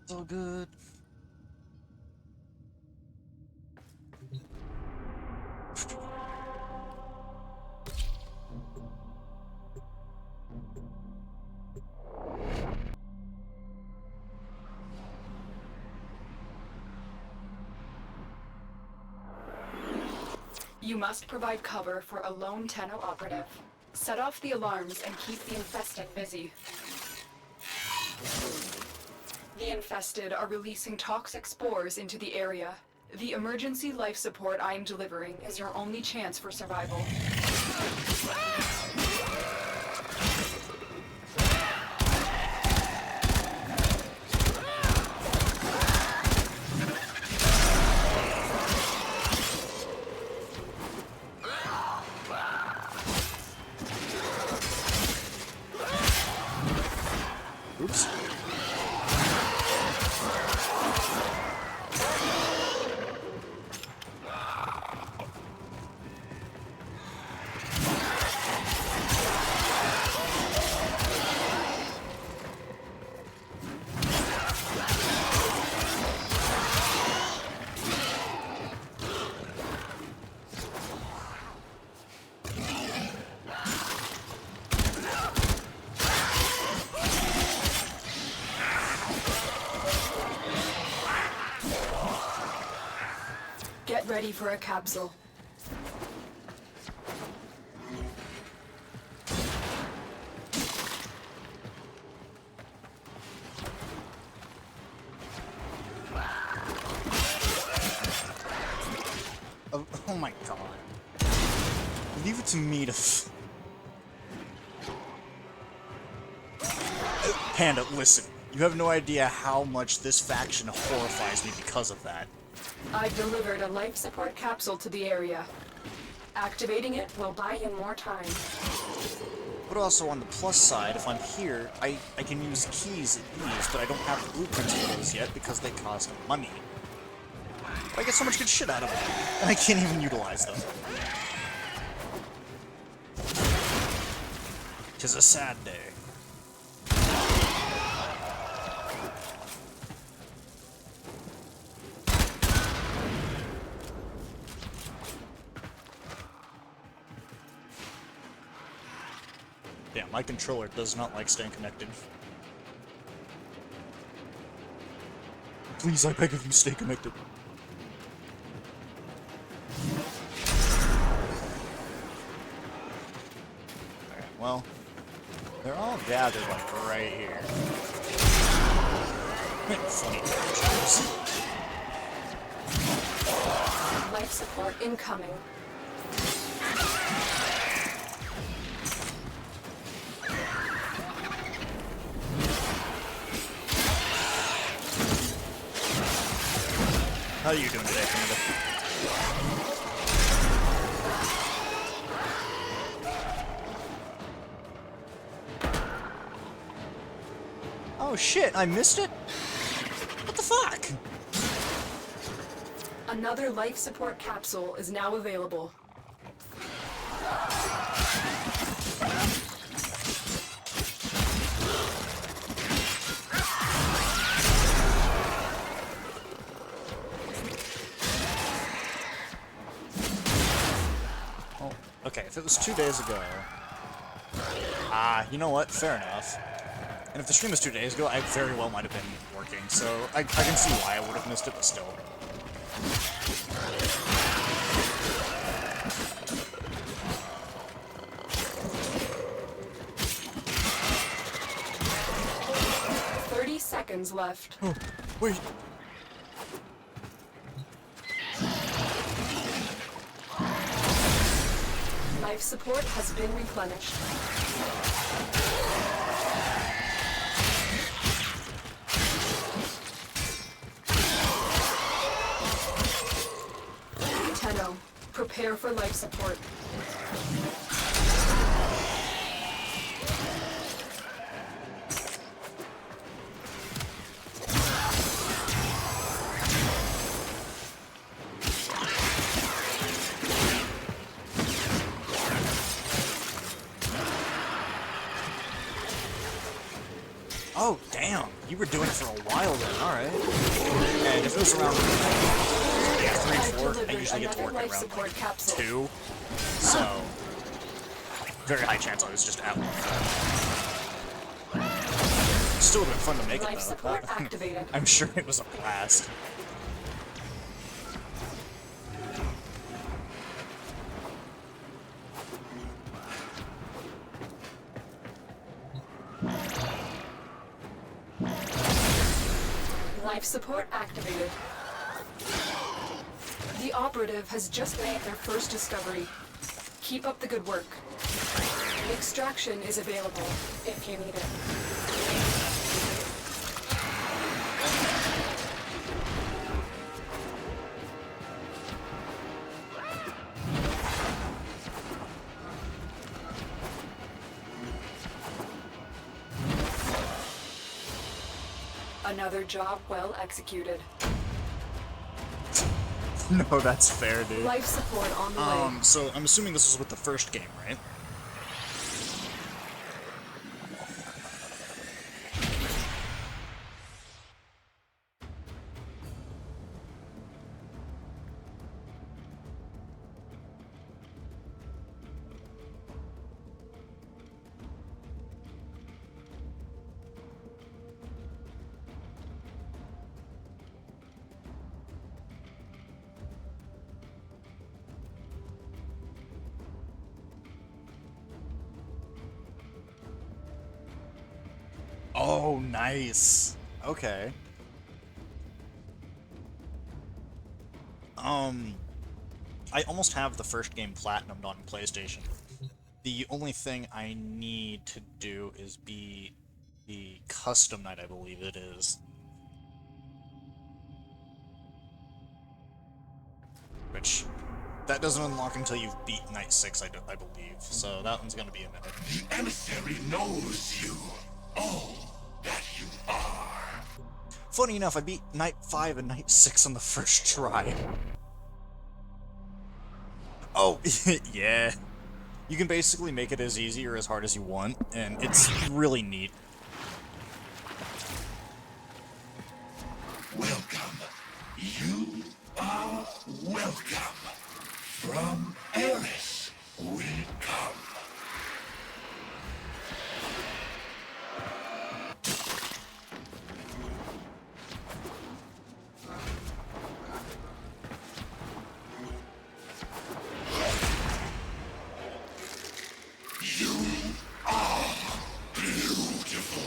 It's all good. You must provide cover for a lone Tenno operative. Set off the alarms and keep the infested busy. The infested are releasing toxic spores into the area. The emergency life support I am delivering is your only chance for survival. Oops. Get ready for a capsule. Oh my god. Leave it to me to Panda, listen. You have no idea how much this faction horrifies me because of that. I've delivered a life support capsule to the area. Activating it will buy you more time. But also on the plus side, if I'm here, I can use keys at ease, but I don't have the blueprints for those yet because they cost money. But I get so much good shit out of them, and I can't even utilize them. 'Tis a sad day. Yeah, my controller does not like staying connected. Please, I beg of you, stay connected. Alright, well, they're all gathered, like, right here. Funny pictures. Life support incoming. How are you doing today, Panda? Oh shit, I missed it? What the fuck? Another life support capsule is now available. Oh, okay, if it was 2 days ago... you know what? Fair enough. And if the stream was 2 days ago, I very well might have been working, so I can see why I would have missed it, but still. Seconds left. Oh, wait. Life support has been replenished. Tenno, prepare for life support. Oh, damn. You were doing it for a while then. Alright. And if it was around, yeah, 3 and 4, I usually get to work at around, like, 2. So, very high chance I was just at one. Still would have been fun to make it, though. I'm sure it was a blast. Life support activated. The operative has just made their first discovery. Keep up the good work. Extraction is available if you need it. Another job well executed. No, that's fair, dude. Life support on the way. So I'm assuming this was with the first game, right? Oh, nice. Okay. I almost have the first game platinumed on PlayStation. The only thing I need to do is be the custom night, I believe it is. Which, that doesn't unlock until you've beat Night 6, I believe. So that one's gonna be a minute. The emissary knows you. All that you are. Funny enough, I beat Night 5 and Night 6 on the first try. Oh, yeah. You can basically make it as easy or as hard as you want, and it's really neat. Welcome. You are welcome. From Eris we come. You are beautiful.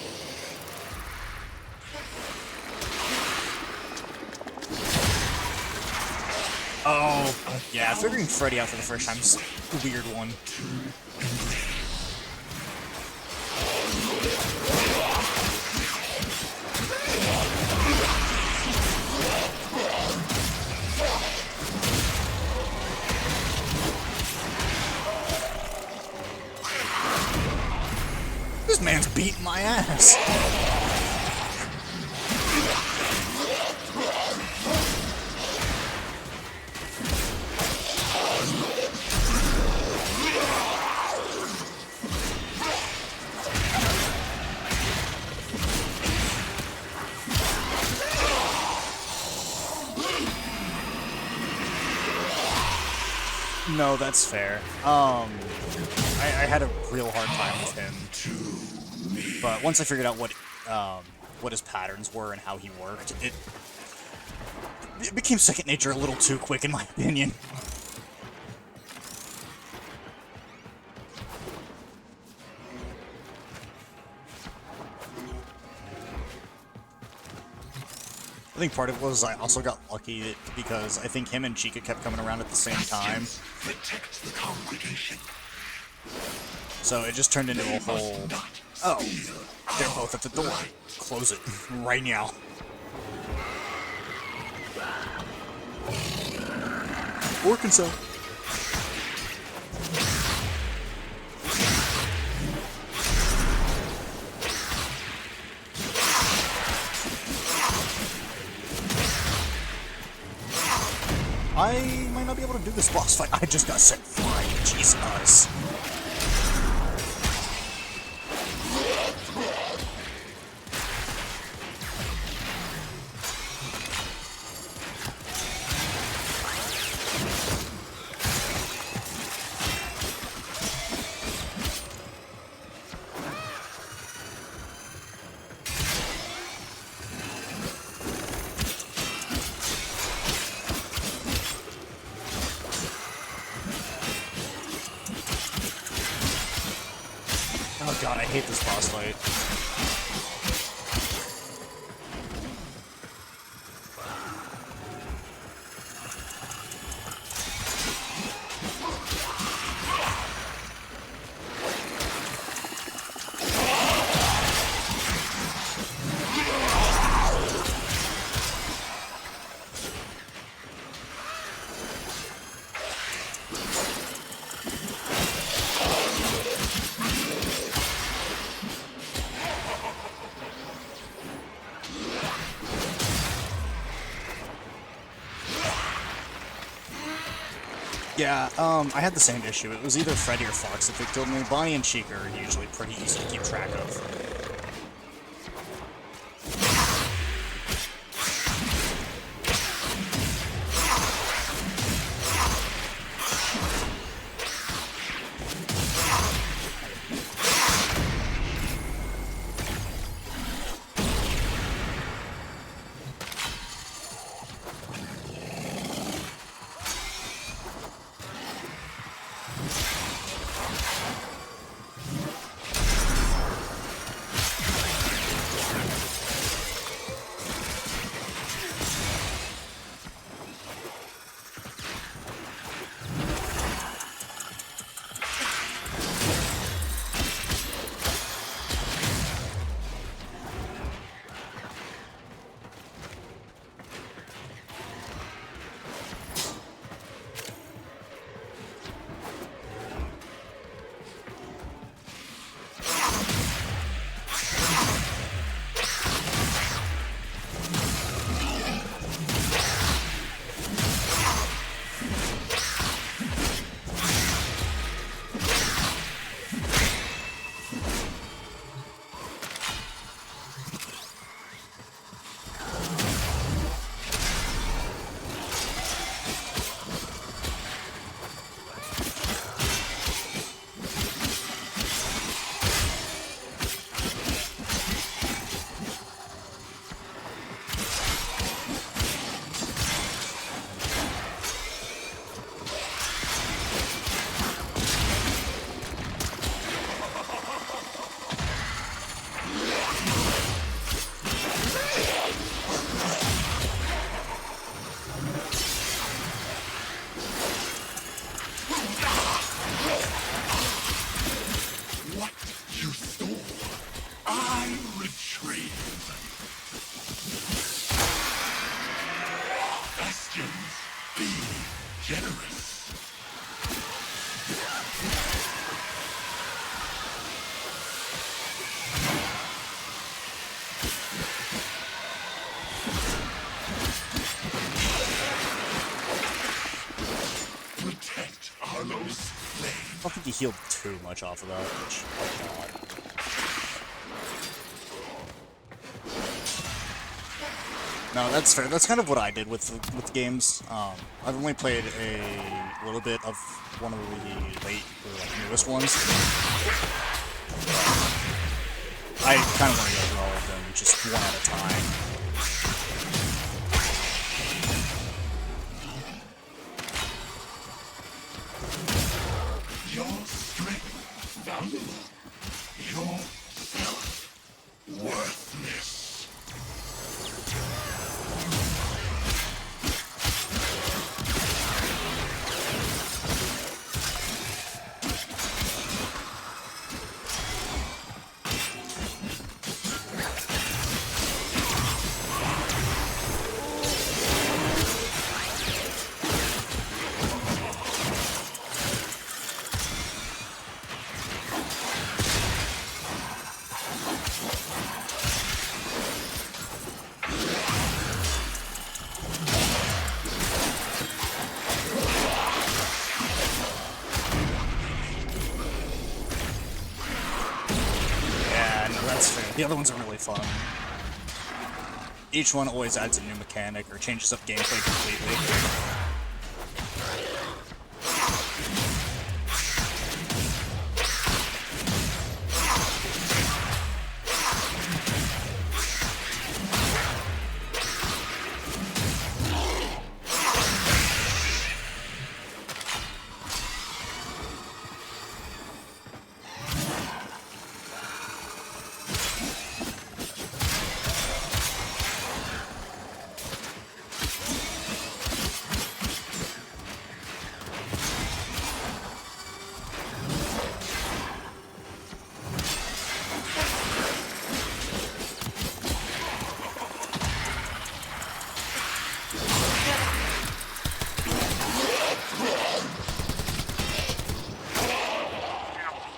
Oh, yeah, figuring Freddy out for the first time is a weird one. This man's beating my ass. No, that's fair. I had a real hard time with him, but once I figured out what his patterns were and how he worked, it became second nature a little too quick, in my opinion. I think part of it was I also got lucky because I think him and Chica kept coming around at the same time. Protect the congregation. So it just turned into a whole... Oh, they're both at the door. Close it. Right now. Arkansas. I might not be able to do this boss fight. I just got set free. Jesus. hate this boss fight. Yeah, I had the same issue. It was either Freddy or Fox if they killed me. Bonnie and Chica are usually pretty easy to keep track of. I don't think he healed too much off of that, which, oh god. No, that's fair. That's kind of what I did with games. I've only played a little bit of one of the late, or like, newest ones. I kind of want to go through all of them, just one at a time. Your strength valuable. Yourself worthless. The other ones are really fun. Each one always adds a new mechanic or changes up gameplay completely.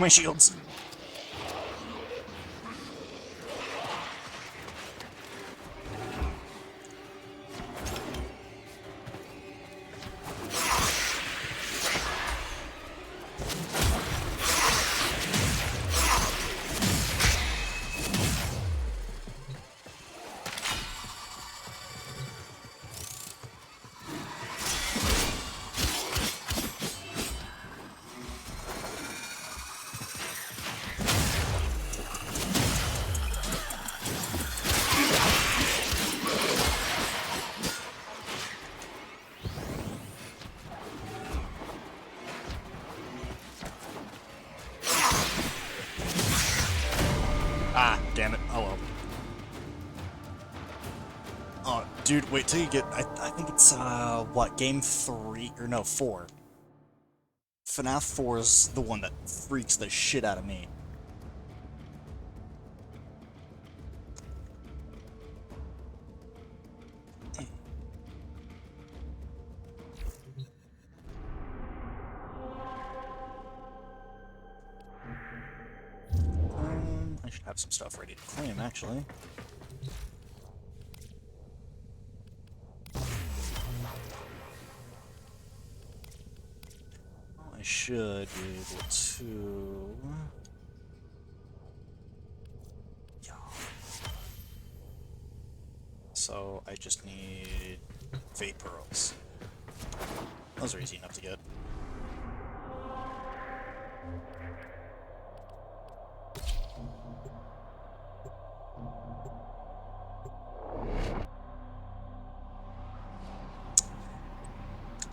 my shields. Ah, damn it. Oh well. Oh, dude, wait till you get... I think it's, what, game 3? Or no, 4. FNAF 4 is the one that freaks the shit out of me. I should have some stuff ready to claim, actually. I should be able to... Yeah. So, I just need Fate Pearls. Those are easy enough to get.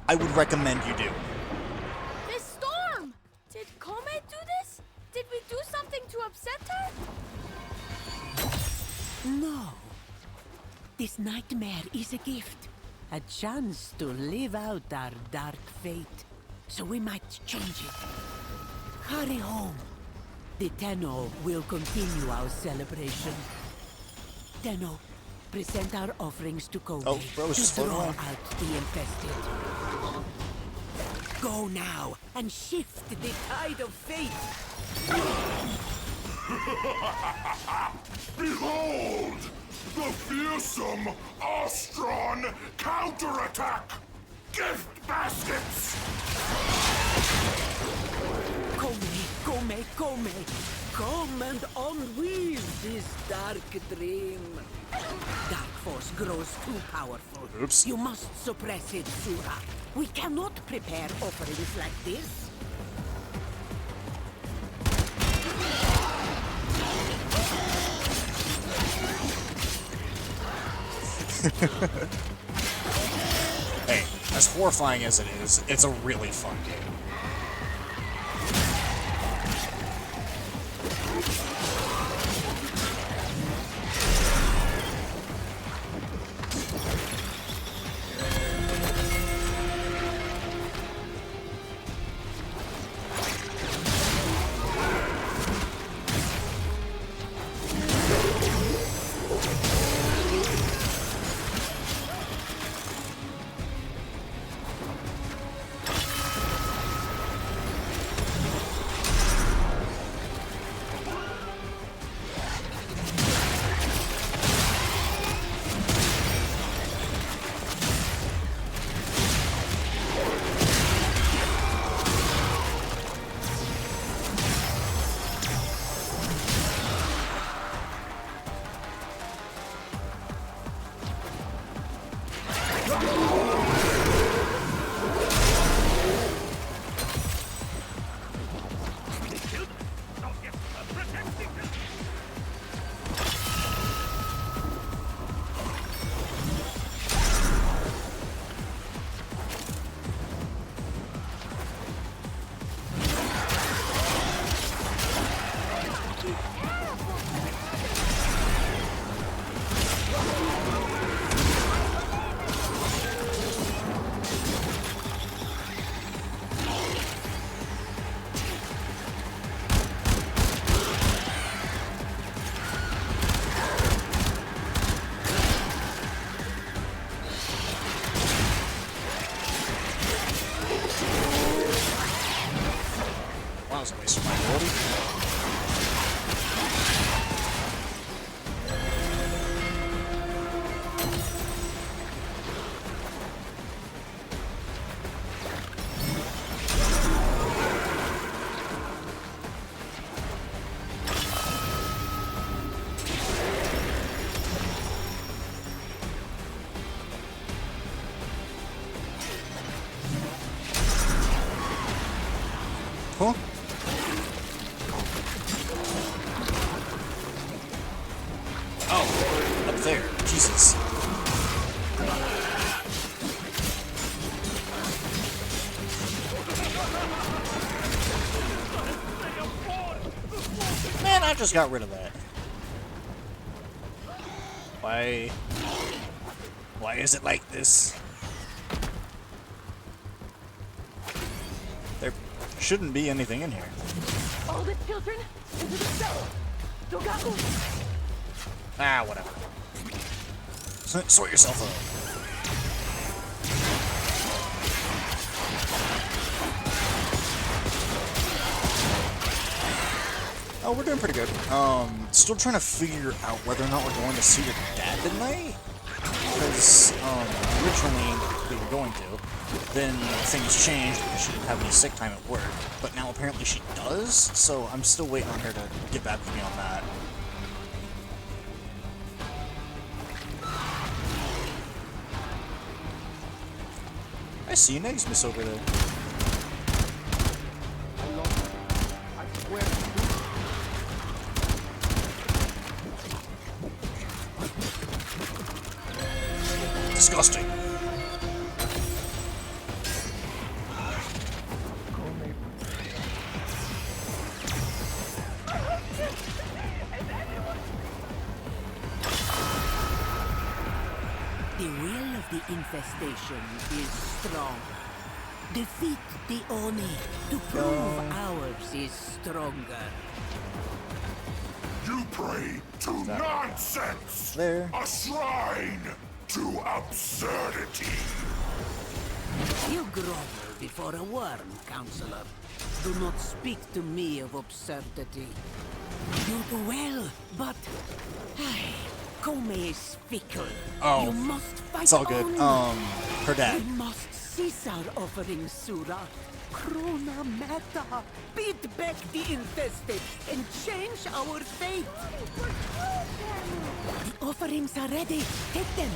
I would recommend you do. This storm! Did Komet do this? Did we do something to upset her? No. This nightmare is a gift. A chance to live out our dark fate. So we might change it. Hurry home. The Tenno will continue our celebration. Tenno, present our offerings to Komet Oh, bro, it's just to floating draw away. out the infested. Go now and shift the tide of fate. Behold! The fearsome Ostron counterattack! Gift baskets! Come. Come and unweave this dark dream. Dark force grows too powerful. Oops. You must suppress it, Sura. We cannot prepare offerings like this. Hey, as horrifying as it is, it's a really fun game. Oh, up there. Jesus. Man, I just got rid of that. Why is it like this? There shouldn't be anything in here. All the children into the cell. Dogaku. Ah, whatever. Sort yourself out. Oh, we're doing pretty good. Still trying to figure out whether or not we're going to see your dad tonight. Because, originally we were going to. Then things changed because she didn't have any sick time at work. But now apparently she does, so I'm still waiting on her to get back with me on that. I see an Exmus over there. Disgusting. The will of the infestation is strong. Defeat the Oni to prove ours is stronger. You pray to nonsense! There. A shrine to absurdity! You grovel before a worm, Counselor. Do not speak to me of absurdity. You do well, but... Kome is fickle. Oh, you must fight it's all good. on. Her dad. We must cease our offering, Sura. Krona Meta. Beat back the infested and change our fate. The offerings are ready. Take them.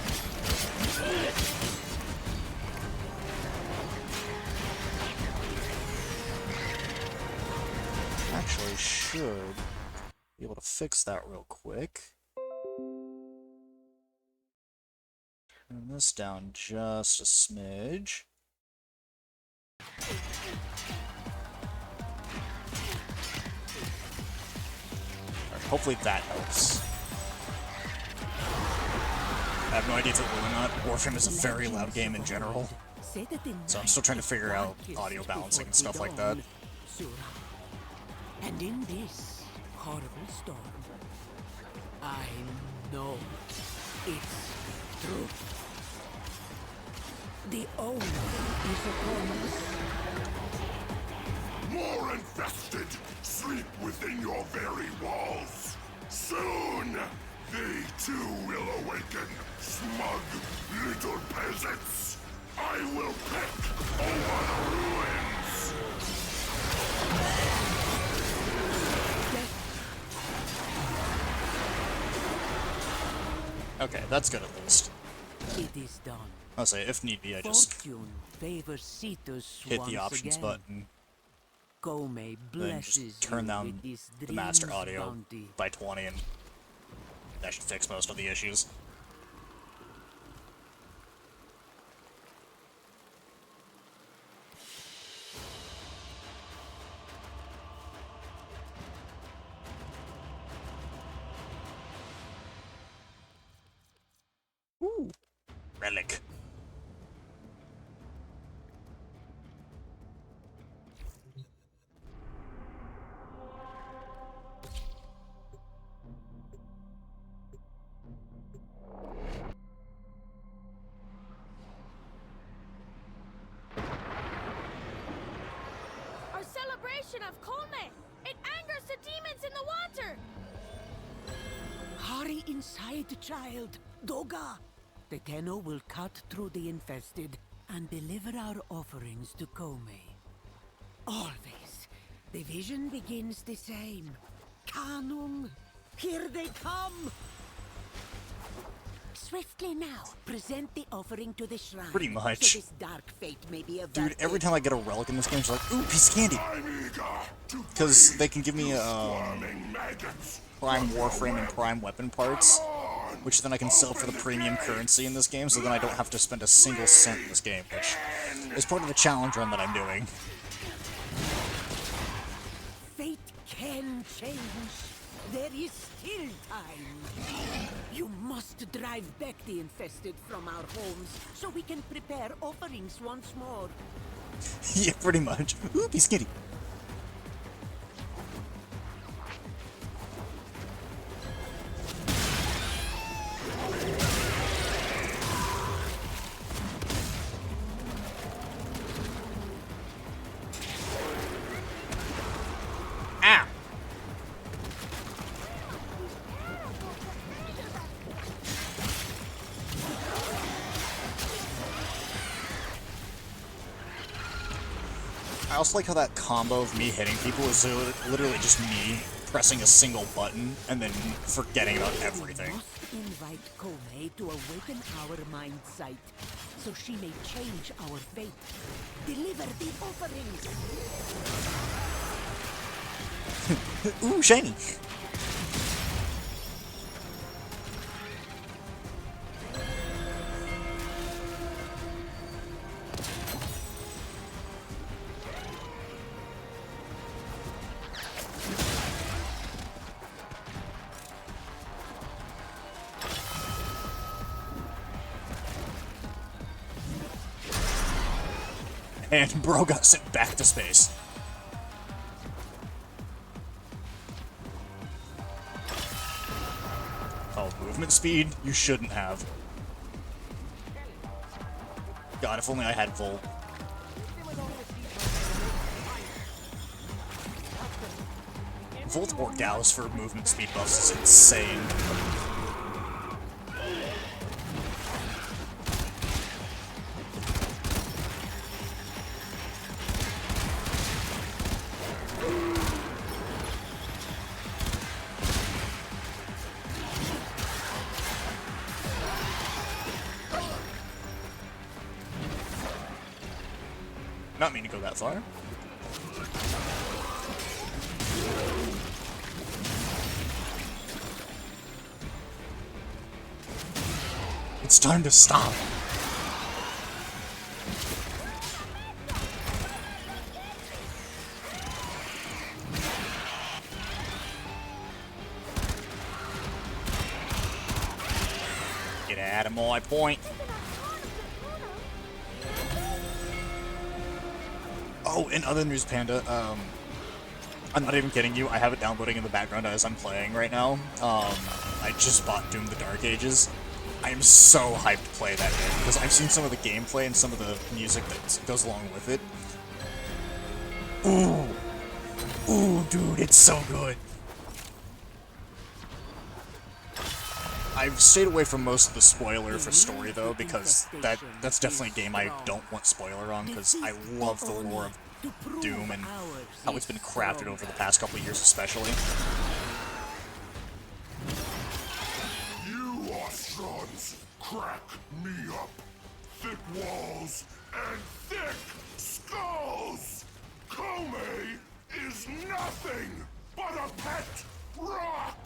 Actually, should be able to fix that real quick. Turn this down just a smidge. Alright, hopefully that helps. I have no idea if it will or not. Warframe is a very loud game in general, so I'm still trying to figure out audio balancing and stuff like that. And in this horrible storm, I know it's true. The owner is upon us. More infested sleep within your very walls. Soon, they too will awaken, smug little peasants. I will peck over the ruins. Okay, that's good at least. It is done. I'll say, if need be, I just Fortune favors Cetus hit the once options again. button, Kome then blesses just turn you down with this the master dream's audio bounty. by 20, and that should fix most of the issues. Ooh, relic. Our celebration of Kome! It angers the demons in the water! Hurry inside, child. Doga. The Tenno will cut through the infested and deliver our offerings to Kome. Always. The vision begins the same. Kanum, here they come! Swiftly now, present the offering to the shrine. Pretty much. So this dark fate may be averted. Dude, every time I get a relic in this game, it's like, ooh, piece of candy! I'm eager to Because free they can give me you squirming maggots prime from your Warframe and web. prime weapon parts, which then I can sell for the premium currency in this game, so then I don't have to spend a single cent in this game, which is part of the challenge run that I'm doing. Fate can change. There is still time. You must drive back the infested from our homes so we can prepare offerings once more. Yeah, pretty much. Ooh, he's skinny. Ah! I also like how that combo of me hitting people is literally just me pressing a single button and then forgetting about everything. We must invite Kome to awaken our mind sight, so she may change our fate. Deliver the offerings! Ooh, shiny! And bro got sent back to space. Oh, movement speed? You shouldn't have. God, if only I had Volt. Volt or Gauss for movement speed buffs is insane. Not mean to go that far. It's time to stop. Get out of my point. Oh, in other news, Panda, I'm not even kidding you, I have it downloading in the background as I'm playing right now. I just bought Doom the Dark Ages. I am so hyped to play that game, because I've seen some of the gameplay and some of the music that goes along with it. Ooh! Ooh, dude, it's so good! I've stayed away from most of the spoiler for story, though, because that's definitely a game I don't want spoiler on, because I love the lore of Doom and how it's been crafted over the past couple of years, especially. You Ostrons crack me up. Thick walls and thick skulls. Kome is nothing but a pet rock.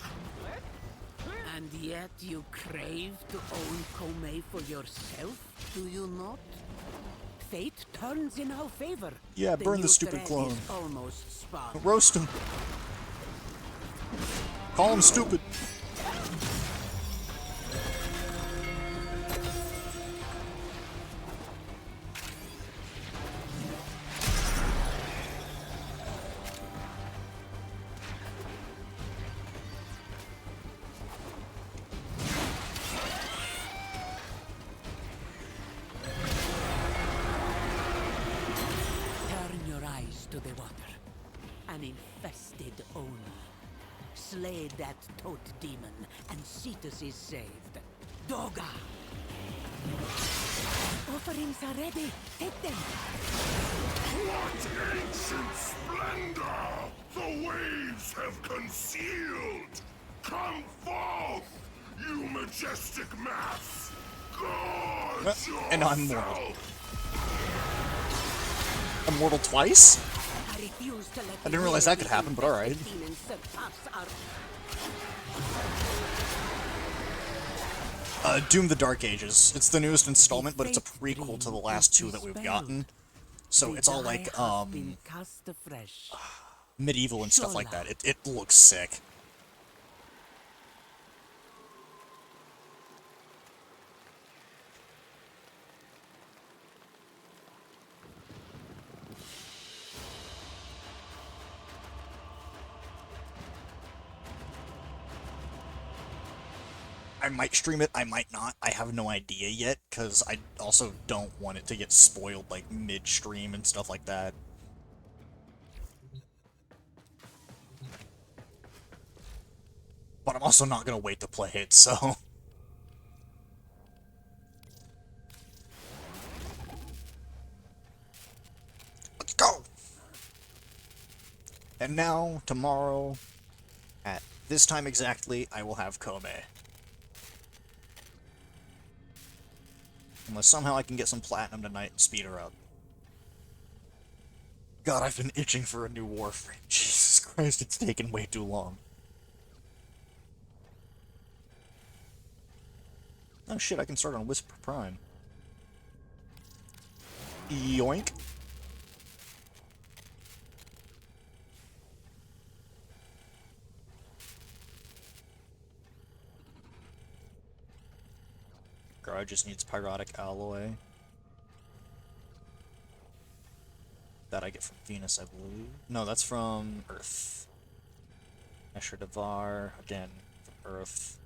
And yet you crave to own Kome for yourself, do you not? Fate turns in our favor. Yeah, burn the new stupid thread clone. is almost spun. Roast him. Call him stupid. To the water. An infested Oni. Slay that toad demon, and Cetus is saved. Doga! Offerings are ready. Take them. What ancient splendor the waves have concealed! Come forth, you majestic mass! Gorge And I'm mortal. yourself! Immortal twice? I didn't realize that could happen, but alright. Doom the Dark Ages. It's the newest installment, but it's a prequel to the last two that we've gotten. So it's all like, medieval and stuff like that. It looks sick. I might stream it, I might not. I have no idea yet, because I also don't want it to get spoiled, like, mid-stream and stuff like that. But I'm also not gonna wait to play it, so... Let's go! And now, tomorrow, at this time exactly, I will have Kobe. Unless somehow I can get some platinum tonight and speed her up. God, I've been itching for a new Warframe. Jesus Christ, it's taken way too long. Oh shit, I can start on Whisper Prime. Yoink. Garage just needs pyrotic alloy. That I get from Venus, I believe. No, that's from Earth. Escher Devar, again, from Earth.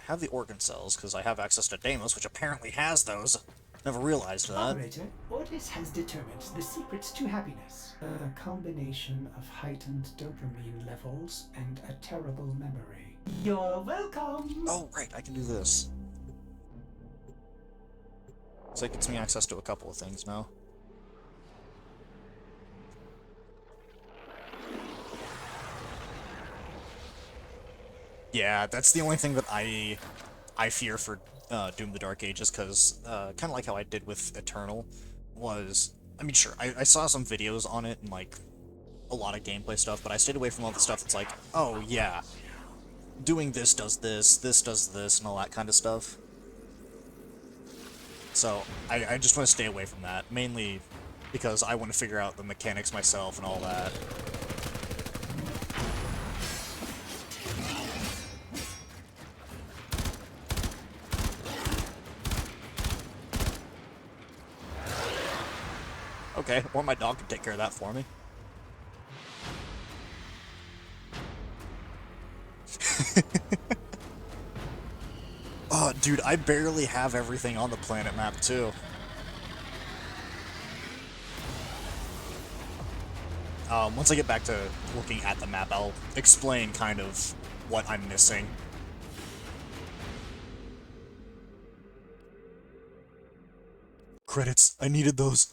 I have the organ cells, because I have access to Deimos, which apparently has those. Never realized that. Operator, Ordis has determined the secrets to happiness. A combination of heightened dopamine levels and a terrible memory. You're welcome! Oh, right, I can do this. So it gets me access to a couple of things now. Yeah, that's the only thing that I fear for Doom the Dark Ages, because kind of like how I did with Eternal, was... I mean, sure, I saw some videos on it and, like, a lot of gameplay stuff, but I stayed away from all the stuff that's like, oh, yeah, doing this does this, and all that kind of stuff. So, I just want to stay away from that, mainly because I want to figure out the mechanics myself and all that. Okay, or my dog can take care of that for me. Oh, dude, I barely have everything on the planet map, too. Once I get back to looking at the map, I'll explain kind of what I'm missing. Credits, I needed those.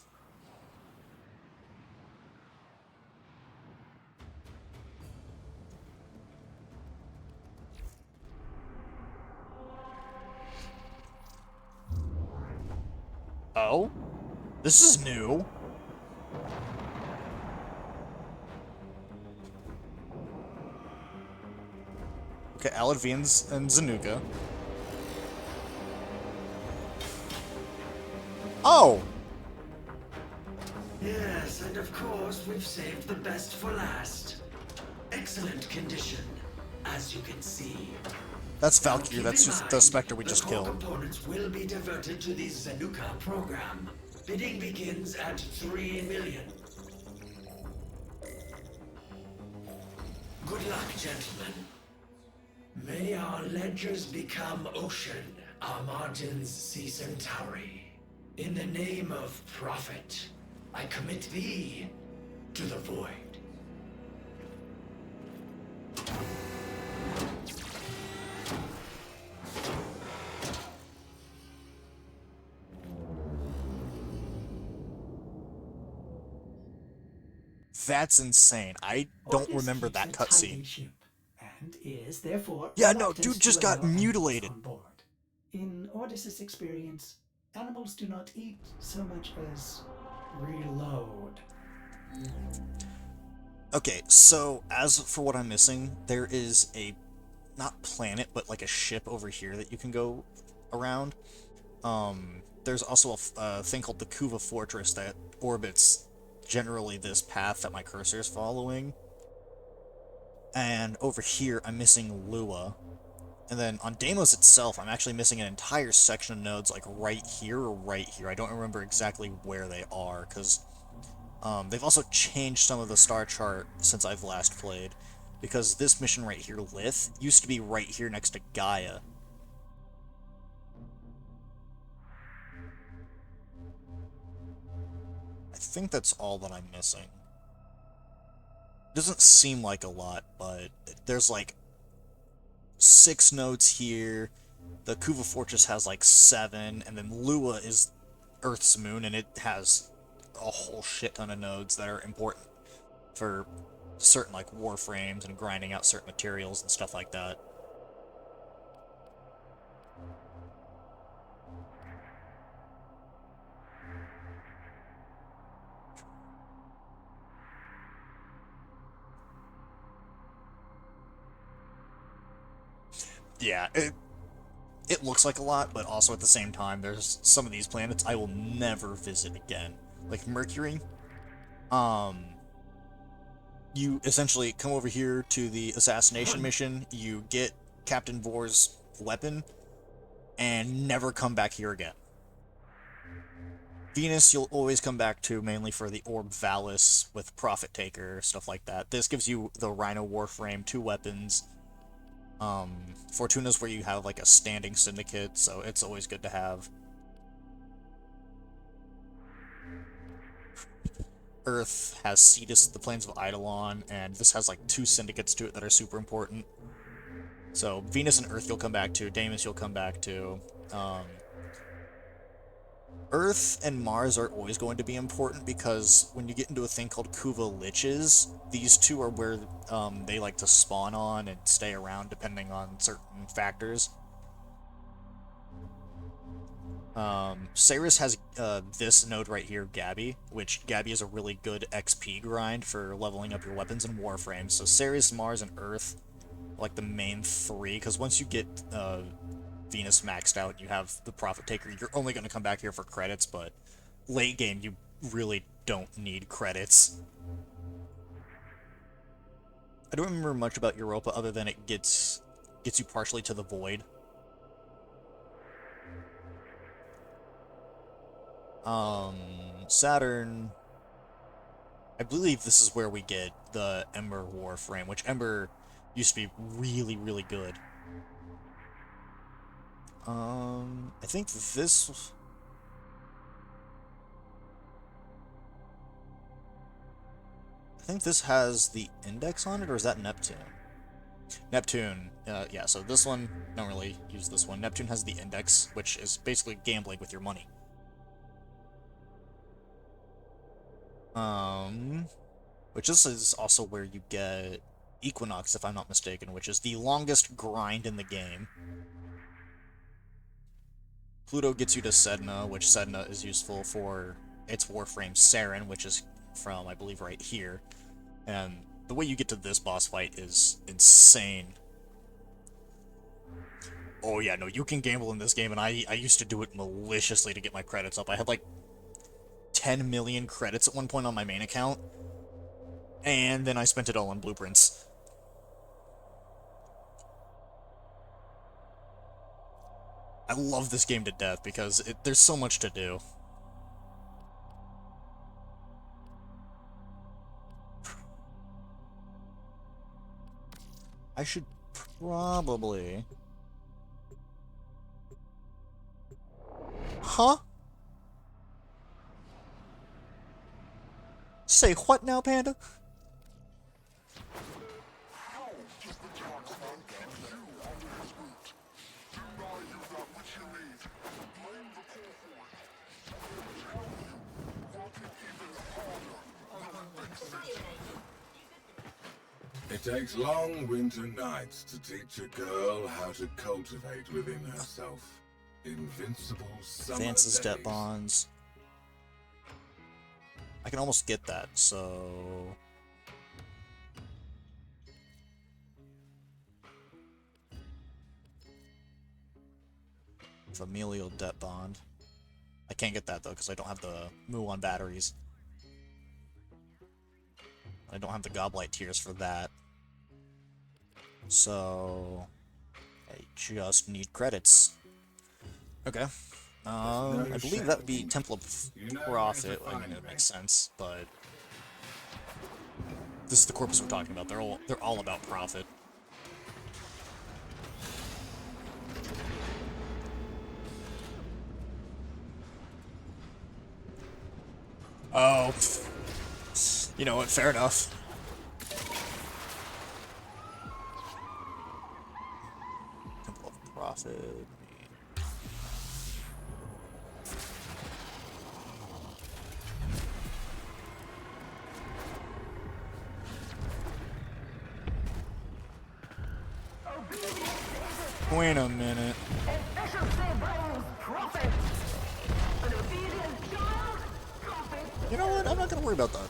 Oh? This is new. Okay, Aladvians and Zanuka. Oh! Yes, and of course, we've saved the best for last. Excellent condition, as you can see. That's Valkyrie, that's just the Spectre we just core killed. Components will be diverted to the Zanuka program. Bidding begins at 3 million. Good luck, gentlemen. May our ledgers become ocean, our margins sea centauri. In the name of profit, I commit thee to the void. That's insane. I don't remember that cutscene. And is therefore Yeah, no, dude just got mutilated. On board. In Ordis's experience, animals do not eat so much as reload. Okay, so as for what I'm missing, there is a not planet, but like a ship over here that you can go around. There's also a thing called the Kuva Fortress that orbits generally this path that my cursor is following. And over here, I'm missing Lua. And then on Deimos itself, I'm actually missing an entire section of nodes, like right here or right here. I don't remember exactly where they are, because they've also changed some of the star chart since I've last played. Because this mission right here, Lith, used to be right here next to Gaia. I think that's all that I'm missing. Doesn't seem like a lot, but there's like 6 nodes here. The Kuva Fortress has like 7, and then Lua is Earth's moon, and it has a whole shit ton of nodes that are important for certain like warframes and grinding out certain materials and stuff like that. Yeah, it looks like a lot, but also at the same time, there's some of these planets I will never visit again. Like Mercury, you essentially come over here to the assassination mission, you get Captain Vor's weapon, and never come back here again. Venus, you'll always come back to, mainly for the Orb Valis with Profit Taker, stuff like that. This gives you the Rhino Warframe, 2 weapons. Fortuna's where you have, like, a standing syndicate, so it's always good to have. Earth has Cetus, the Plains of Eidolon, and this has, like, 2 syndicates to it that are super important. So, Venus and Earth you'll come back to, Deimos you'll come back to. Earth and Mars are always going to be important because when you get into a thing called Kuva Liches, these 2 are where they like to spawn on and stay around depending on certain factors. Ceres has this node right here, Gabby, which Gabby is a really good XP grind for leveling up your weapons in Warframe. So Ceres, Mars, and Earth are like the main 3, because once you get Venus maxed out, you have the Profit Taker, you're only going to come back here for credits, but late game, you really don't need credits. I don't remember much about Europa other than it gets you partially to the Void. Saturn, I believe this is where we get the Ember Warframe, which Ember used to be really, really good. I think this... I think this has the index on it, or is that Neptune? Neptune, yeah, so this one, don't really use this one. Neptune has the index, which is basically gambling with your money. Which this is also where you get Equinox, if I'm not mistaken, which is the longest grind in the game. Pluto gets you to Sedna, which Sedna is useful for its Warframe Saren, which is from, I believe, right here. And the way you get to this boss fight is insane. Oh yeah, no, you can gamble in this game, and I used to do it maliciously to get my credits up. I had like 10 million credits at one point on my main account, and then I spent it all on blueprints. I love this game to death because there's so much to do. I should probably... Huh? Say what now, Panda? It takes long winter nights to teach a girl how to cultivate within herself invincible summer Advances days. debt bonds. I can almost get that, so... Familial debt bond. I can't get that though because I don't have the Muon batteries. I don't have the Goblite tears for that. So I just need credits. Okay. I believe that would be Temple of Profit. I mean, it makes sense, but this is the corpus we're talking about. They're all about profit. Oh, you know what? Fair enough. Temple of Profit. Wait a minute. You know what? I'm not gonna worry about that.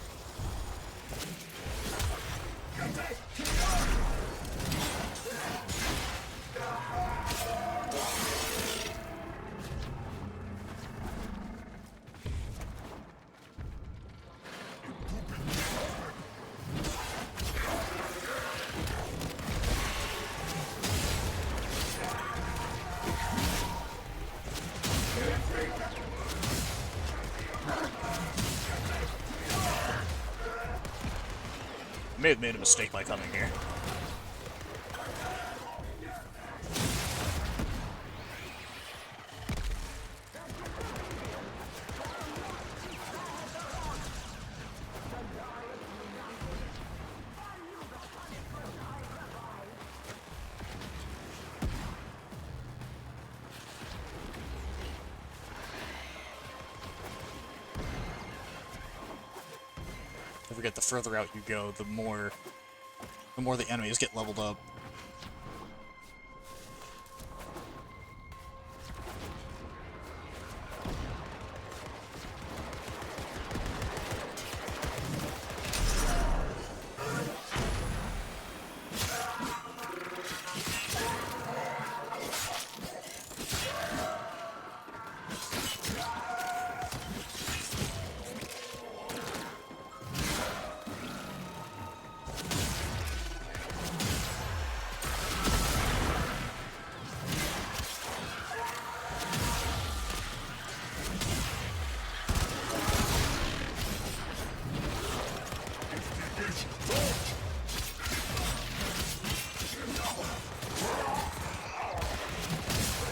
May have made a mistake by coming here. Don't forget, the further out you go, the more the enemies get leveled up.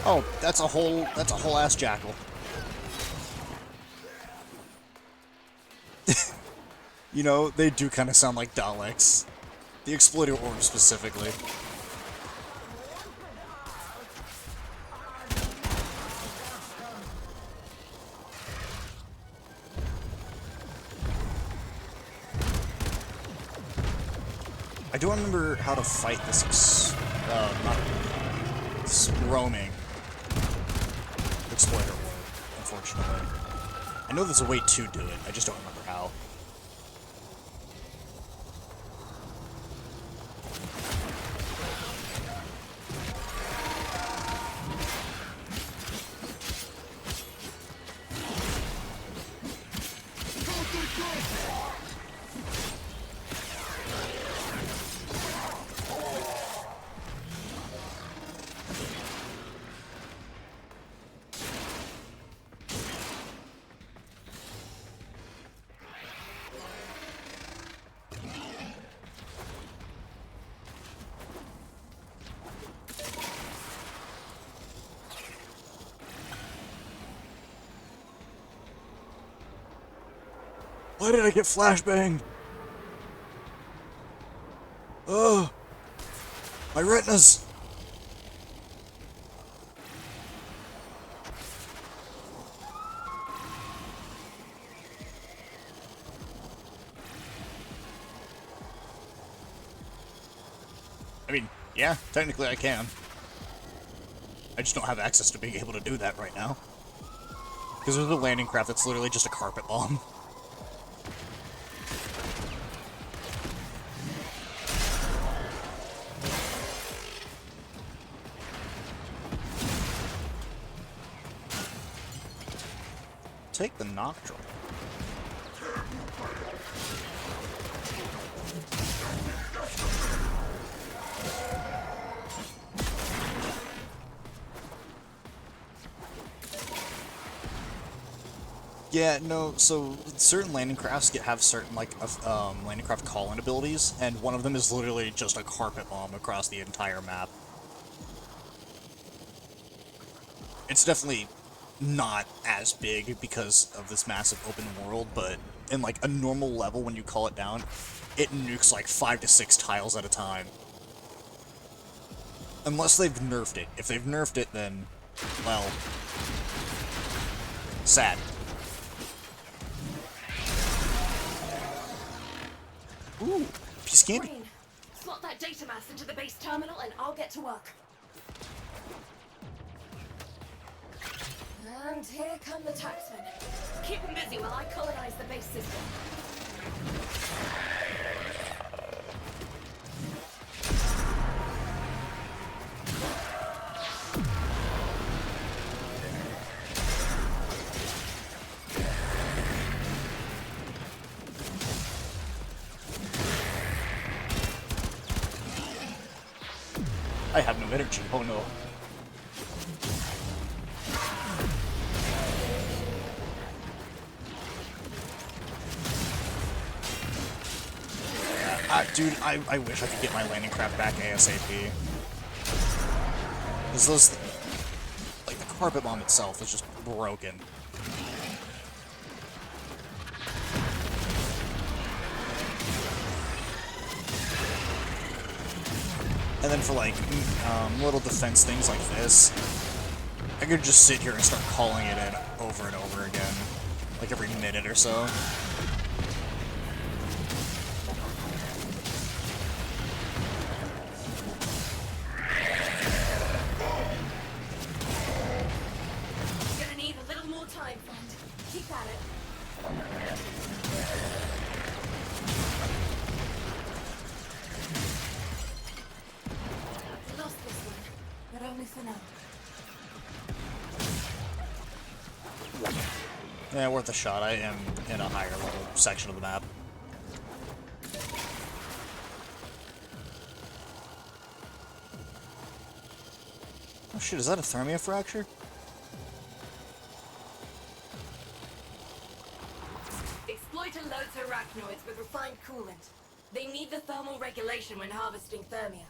Oh, that's a whole ass jackal. You know, they do kind of sound like Daleks. The Exploiter Orb specifically. I don't remember how to fight this this roaming Exploiter Orb, unfortunately. I know there's a way to do it, I just don't remember how. Why did I get flashbanged? Ugh! My retinas! I mean, yeah, technically I can. I just don't have access to being able to do that right now. Because there's a landing craft that's literally just a carpet bomb. take the Noctral. Yeah, no, so certain landing crafts have certain, like, landing craft call-in abilities, and one of them is literally just a carpet bomb across the entire map. It's definitely not as big because of this massive open world, but in, like, a normal level, when you call it down, it nukes, like, 5 to 6 tiles at a time. Unless they've nerfed it. If they've nerfed it, then, well, sad. Ooh, piece of candy. Green, slot that data mass into the base terminal and I'll get to work. And here come the taxmen. Keep them busy while I colonize the base system. I have no energy, oh no. Dude, I wish I could get my landing craft back ASAP. Because those, like, the carpet bomb itself is just broken. And then for, like, little defense things like this, I could just sit here and start calling it in over and over again, like every minute or so. Gonna need a little more time, friend. Keep at it. Lost this one, but only for now. Yeah, worth a shot. I am in a higher level section of the map. Oh shit, is that a thermia fracture? Exploiter loads arachnoids with refined coolant. They need the thermal regulation when harvesting thermia.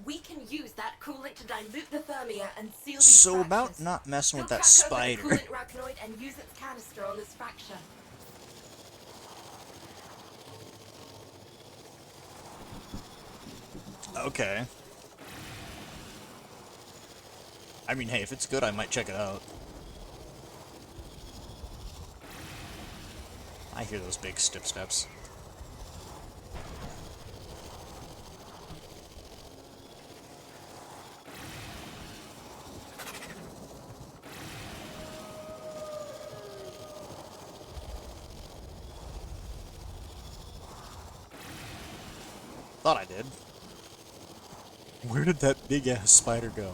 We can use that coolant to dilute the thermia and seal these So fractures. about not messing with Go that crack open spider. the coolant arachnoid and use its canister on this fracture. Okay. I mean, hey, if it's good, I might check it out. I hear those big steps. Thought I did. Where did that big-ass spider go?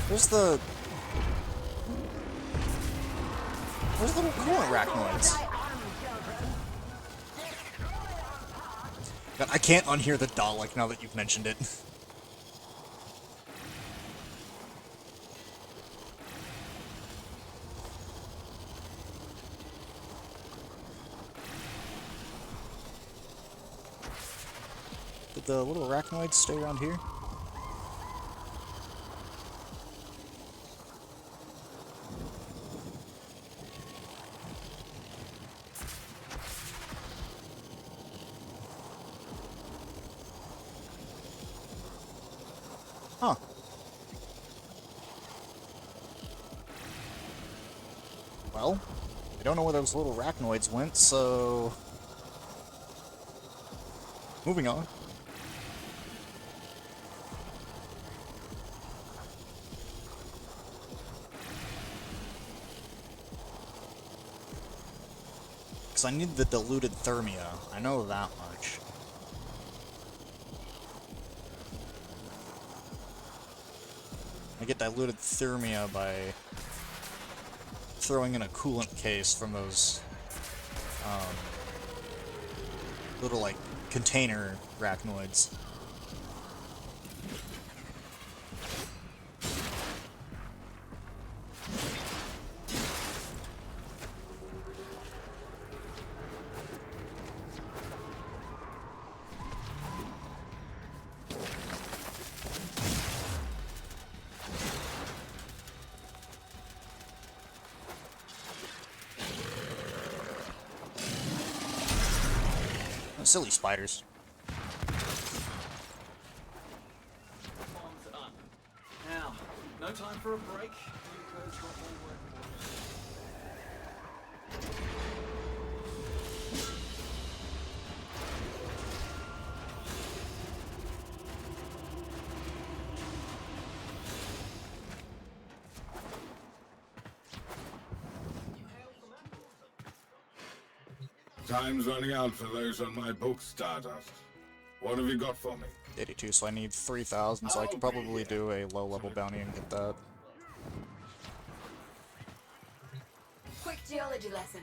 Where's the little coolant arachnoids? God, I can't unhear the Dalek now that you've mentioned it. Did the little arachnoids stay around here? Huh. Well, I don't know where those little arachnoids went, so... moving on. Because I need the diluted thermia. I know that much. get diluted thermia by throwing in a coolant case from those little, like, container arachnoids. Silly spiders. Bombs up. Now, no time for a break. Because what will work Time's running out for those on my book, Stardust. What have you got for me? 82, so I need 3,000, so I could probably do a low-level bounty and get that. Quick geology lesson.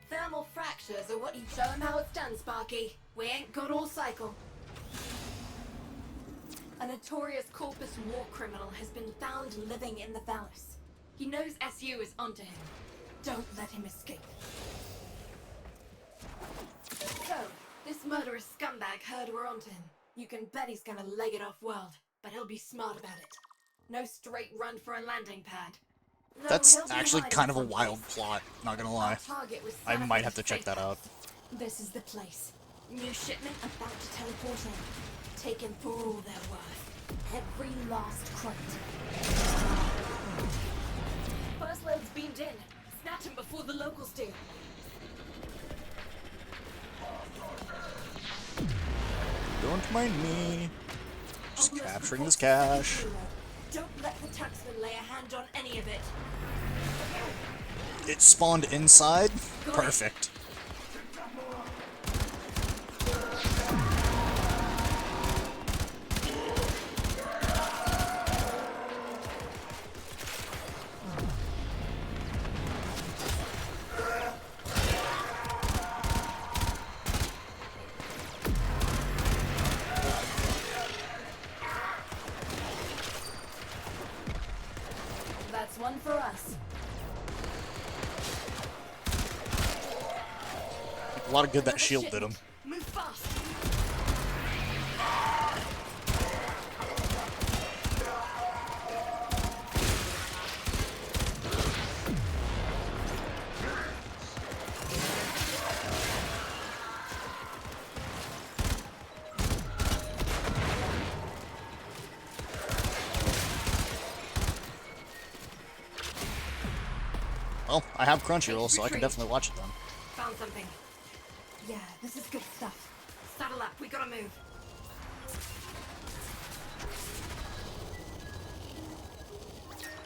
Thermal fractures are what you show 'em how it's done, Sparky. We ain't got all cycle. A notorious Corpus war criminal has been found living in the Vallis. He knows SU is onto him. Don't let him escape. So, this murderous scumbag heard we're onto him. You can bet he's gonna leg it off-world, but he'll be smart about it. No straight run for a landing pad. No, That's he'll be actually hiding kind of a someplace. wild plot, not gonna lie. Our target was I set up might in have to check safe that out. house. This is the place. New shipment about to teleport in. Taken for all they're worth. Every last crate. First load's beamed in. Snatch him before the locals do. Don't mind me. Just capturing this cash. Don't let the taxman lay a hand on any of it. It spawned inside? Perfect. That's one for us. A lot of good that Another shield did him. shipment. Move fast. Well, I have Crunchyroll, so I can definitely watch it then. Found something. Yeah, this is good stuff. Saddle up, we gotta move.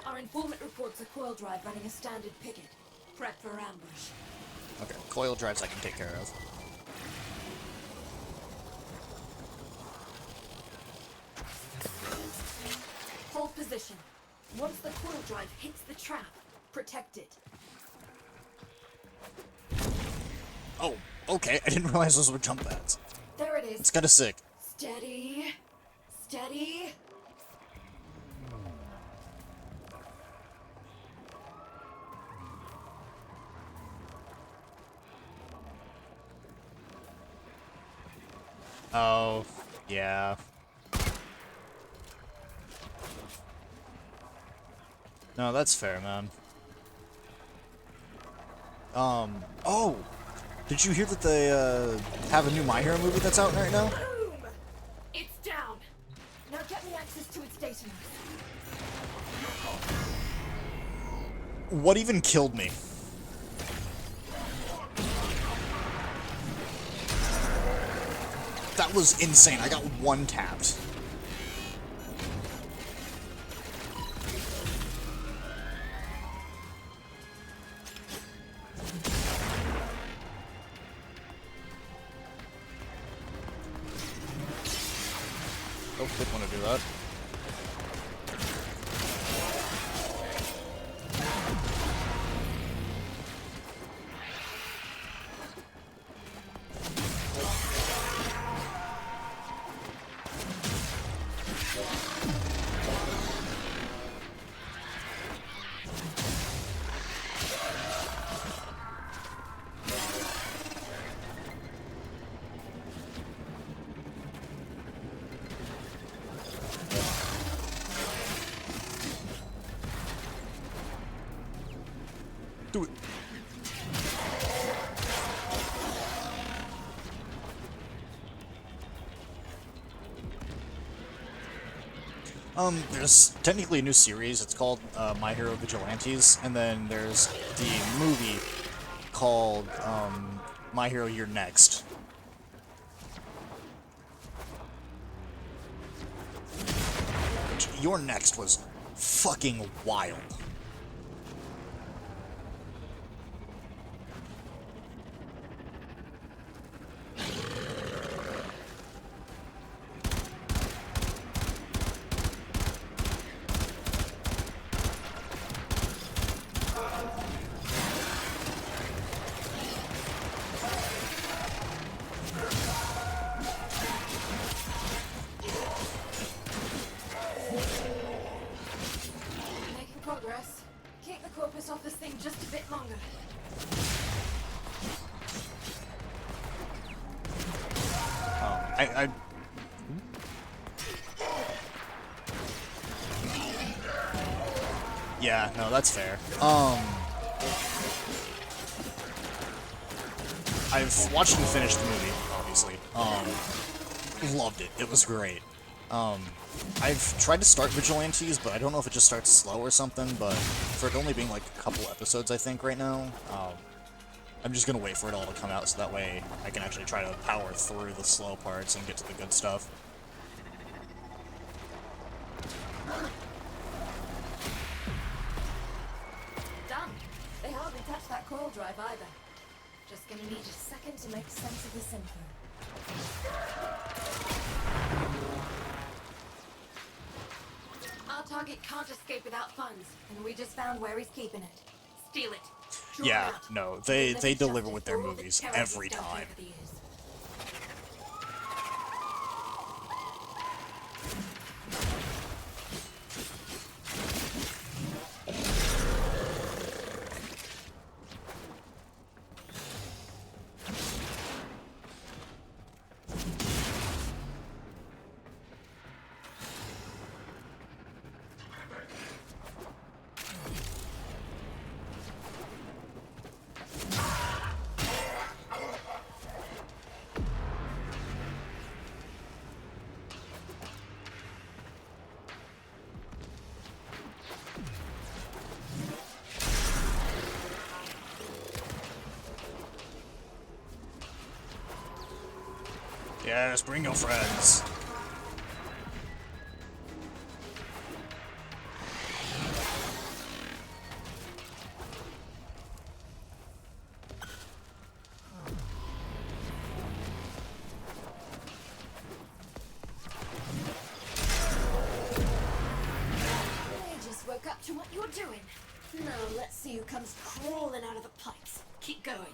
Our informant reports a coil drive running a standard picket. Prep for ambush. Okay, coil drives I can take care of. Hold position. Once the coil drive hits the trap, protect it. Oh, okay, I didn't realize those were jump pads. There it is. It's kinda sick. Steady. Steady. Oh, yeah. No, that's fair, man. Oh! Did you hear that they, have a new My Hero movie that's out right now? Boom! It's down. Now get me access to its data. What even killed me? That was insane. I got one tapped. Oh, didn't want to do that. Do it. There's technically a new series. It's called My Hero Vigilantes, and then there's the movie called My Hero You're Next. Your Next was fucking wild. Making progress. Keep the corpus off this thing just a bit longer. I Yeah, no, that's fair. I've watched and finished the movie, obviously. Loved it. It was great. I've tried to start Vigilantes, but I don't know if it just starts slow or something, but for it only being like a couple episodes, I think, right now, I'm just gonna wait for it all to come out so that way I can actually try to power through the slow parts and get to the good stuff. Done. They hardly touched that coil drive either. Just gonna need a second to make sense of this info. Our target can't escape without funds, and we just found where he's keeping it. Steal it. Draw it Yeah, out. no, they Deliver deliver justice with their for all the movies terror every he's done time. over the years. Yes, bring your friends. I just woke up to what you're doing. Now let's see who comes crawling out of the pipes. Keep going.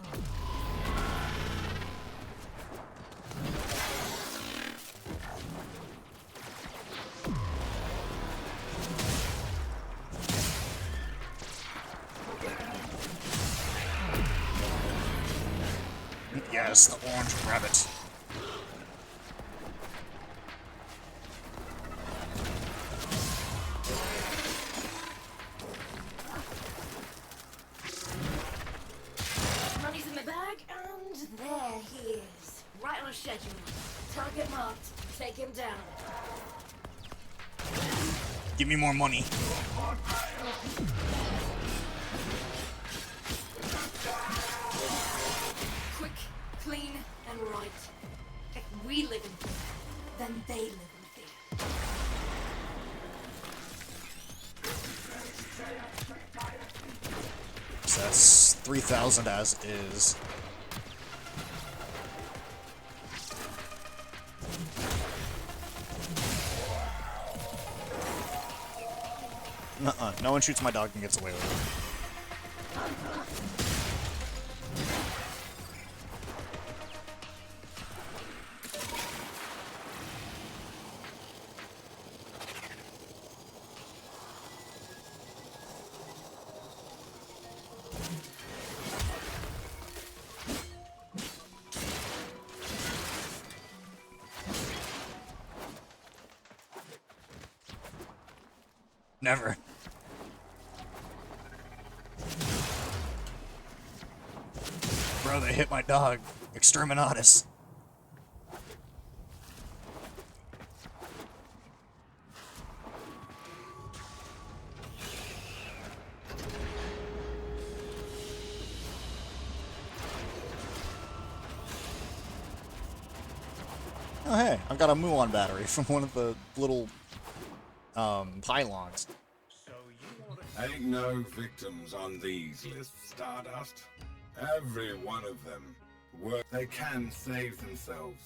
Yes, the orange rabbit. Money's in the bag, and there he is. Right on schedule. Target marked. Take him down. Give me more money. Quick, clean, and right. If we live in fear, then they live in fear. So that's 3,000 as is. Nuh-uh. No one shoots my dog and gets away with it. Never. Bro, they hit my dog. Exterminatus. Oh hey, I've got a Muon battery from one of the little pylons. Ain't no victims on these lists, Stardust. Every one of them they can save themselves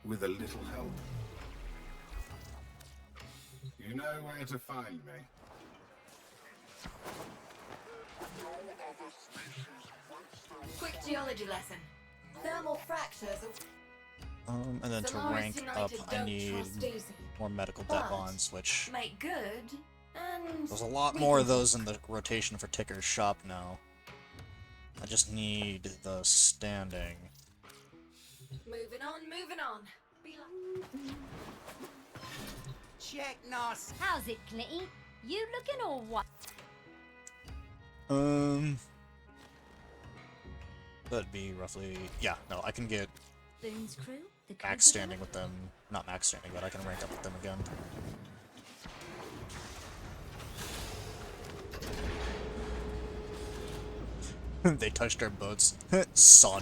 with a little help. You know where to find me. Quick geology lesson. Thermal fractures. And then to rank up, I need more medical debt bonds, which make good. And there's a lot more of those in the rotation for Ticker's shop now. I just need the standing. Moving on, moving on. Check Nos. How's it, Clitty? You looking or what? That'd be roughly... Yeah, no, I can get Boone's crew? The max standing with them. Not max standing, but I can rank up with them again. They touched our boats. Son.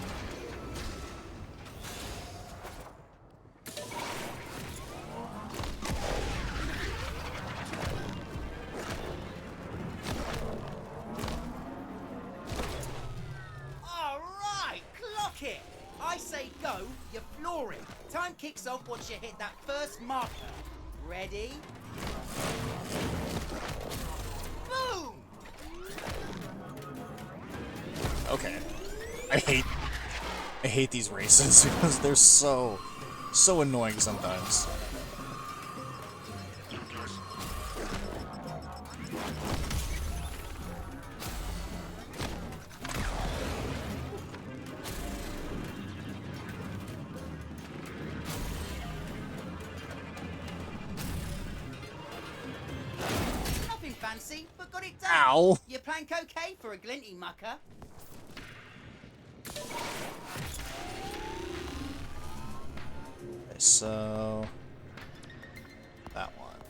Alright, clock it! I say go, you floor it. Time kicks off once you hit that first marker. Ready? Boom! Okay. I hate these races because they're so annoying sometimes. Nothing fancy, but got it done. Ow. You plank okay for a glinty mucker? Okay, so that one.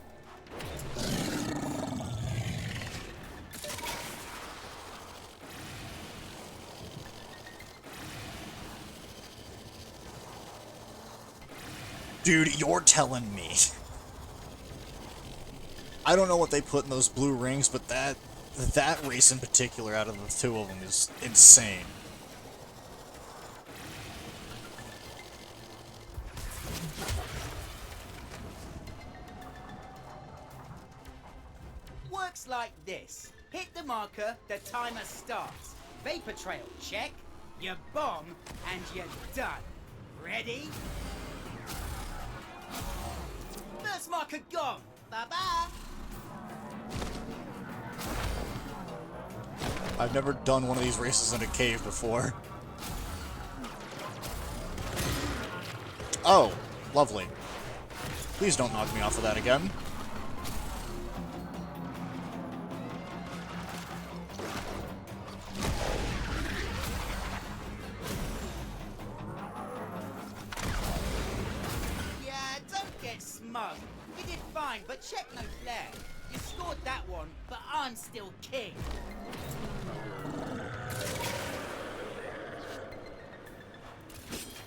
Dude, you're telling me. I don't know what they put in those blue rings, but that race in particular out of the two of them is insane. Works like this. Hit the marker, the timer starts. Vapor trail, check. You bomb, and you're done. Ready? First marker gone. Bye-bye. I've never done one of these races in a cave before. Oh, lovely. Please don't knock me off of that again. Yeah, don't get smug. You did fine, but check no flair. You scored that one, but I'm still king.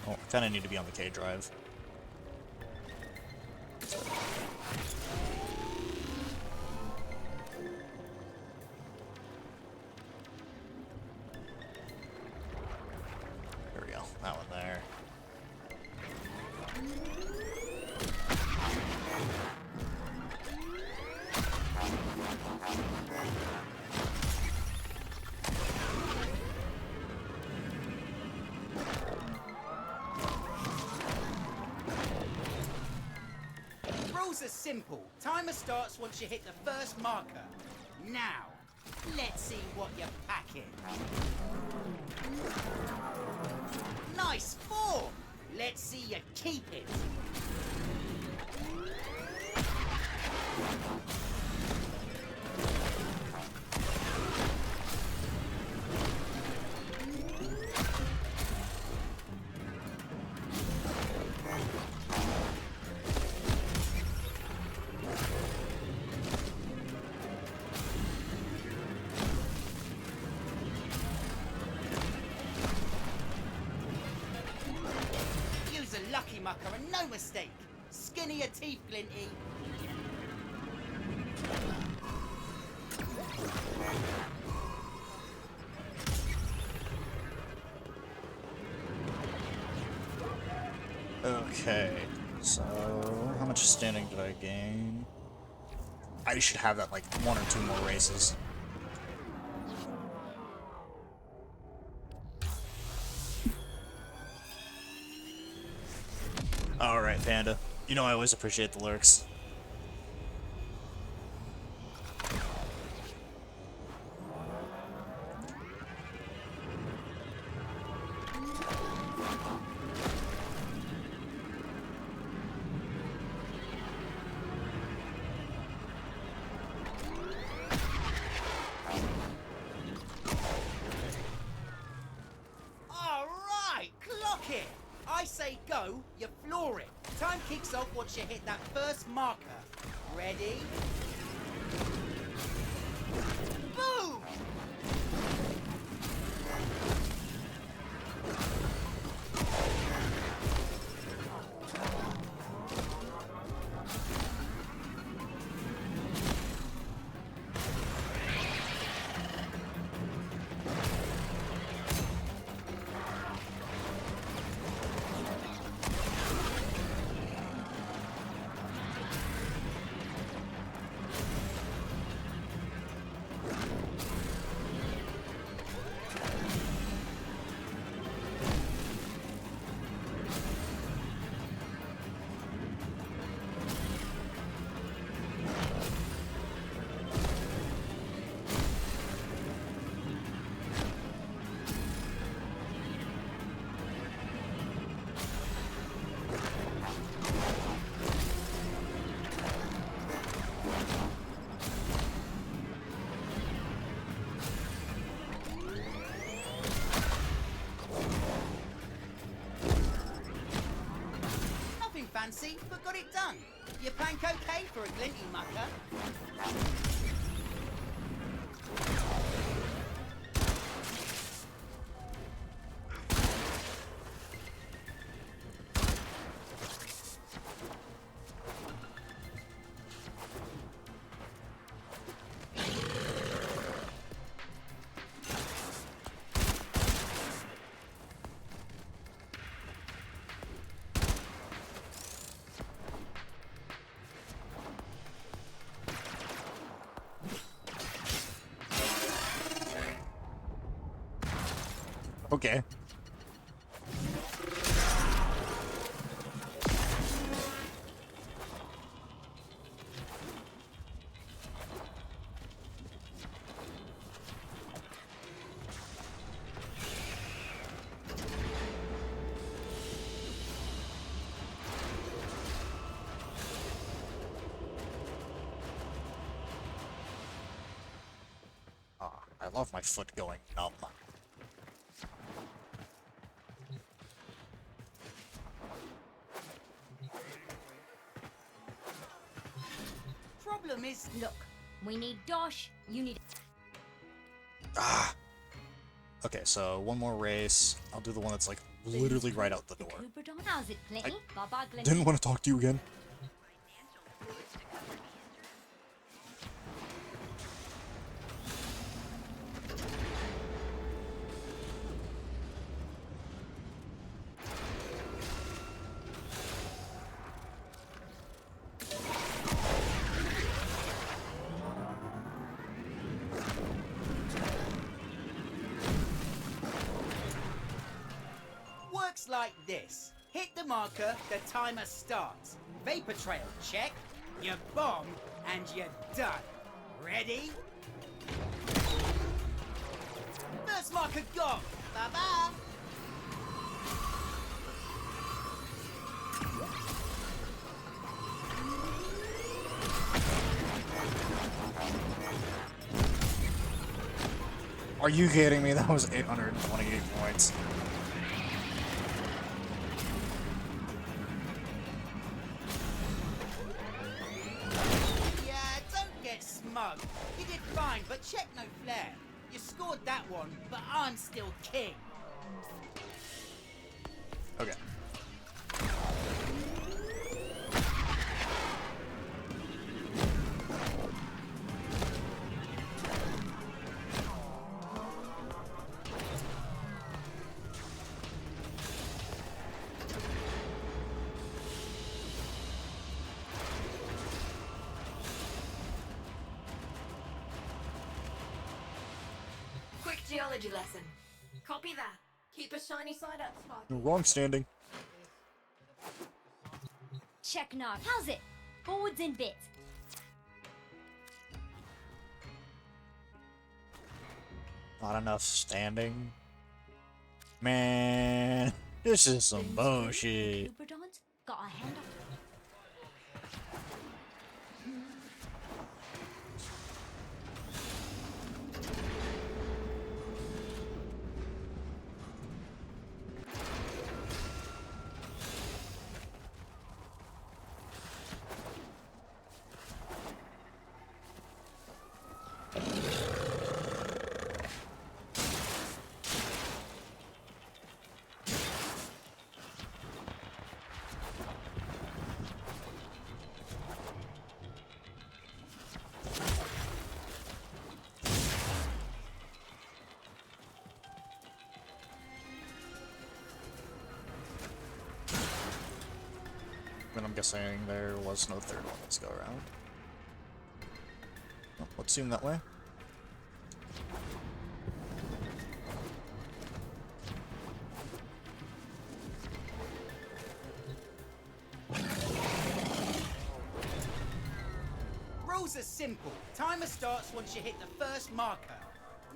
Oh, I kinda need to be on the K drive. There we go. That one there. Rules are simple. Timer starts once you hit the first marker. Now, let's see what you're packing. Nice form! Let's see you keep it. mucker, and no mistake. Skinny your teeth, Glinty. Okay, so how much standing did I gain? I should have that like 1 or 2 more races. Alright, Panda. You know I always appreciate the lurks. Alright, clock it! I say go, you floor it. Time kicks off once you hit that first marker. Ready? Boom! Fancy, but got it done. You plank okay for a Glinty mucker? Okay. I love my foot going numb. Problem is, Look, we need Dosh, you need... Ah! Okay, so 1 more race. I'll do the one that's like literally right out the door. How's it, Glinty? Bye-bye, Glinty. Didn't want to talk to you again. works like this. Hit the marker, the timer starts. Vapor trail, check. You bomb, and you're done. Ready? First marker gone. Bye-bye. Are you kidding me? That was 828 points. Yeah, don't get smug. You did fine, but check no flair. You scored that one, but I'm still king. Okay. biology lesson. Copy that. Keep a shiny side up, Sparky. Wrong standing. Check knock. How's it? Forwards in bits. Not enough standing. Man, this is some bullshit. Cupidons got a hand up. Then I'm guessing there was no third one. Let's go around. Oh, let's zoom that way. Rules are simple. Timer starts once you hit the first marker.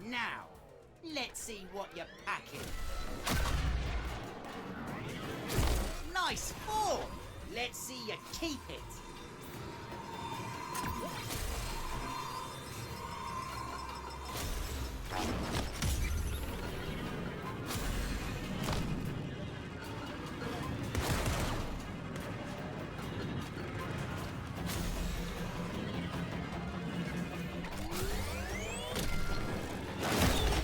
Now, let's see what you're packing. Nice form! Let's see you keep it.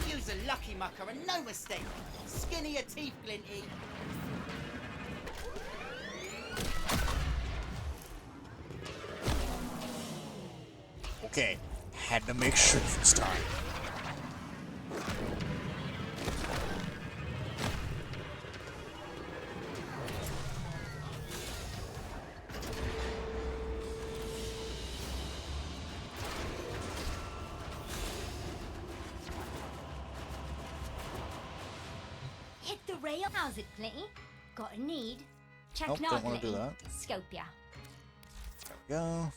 Use a lucky mucker and no mistake. Skinny your teeth, Glinty. Okay, had to make sure this time. Hit the rail. How's it, Glinty? Got a need? Check Nope, knock, don't want to do Glinty. that. Scope ya. There we go.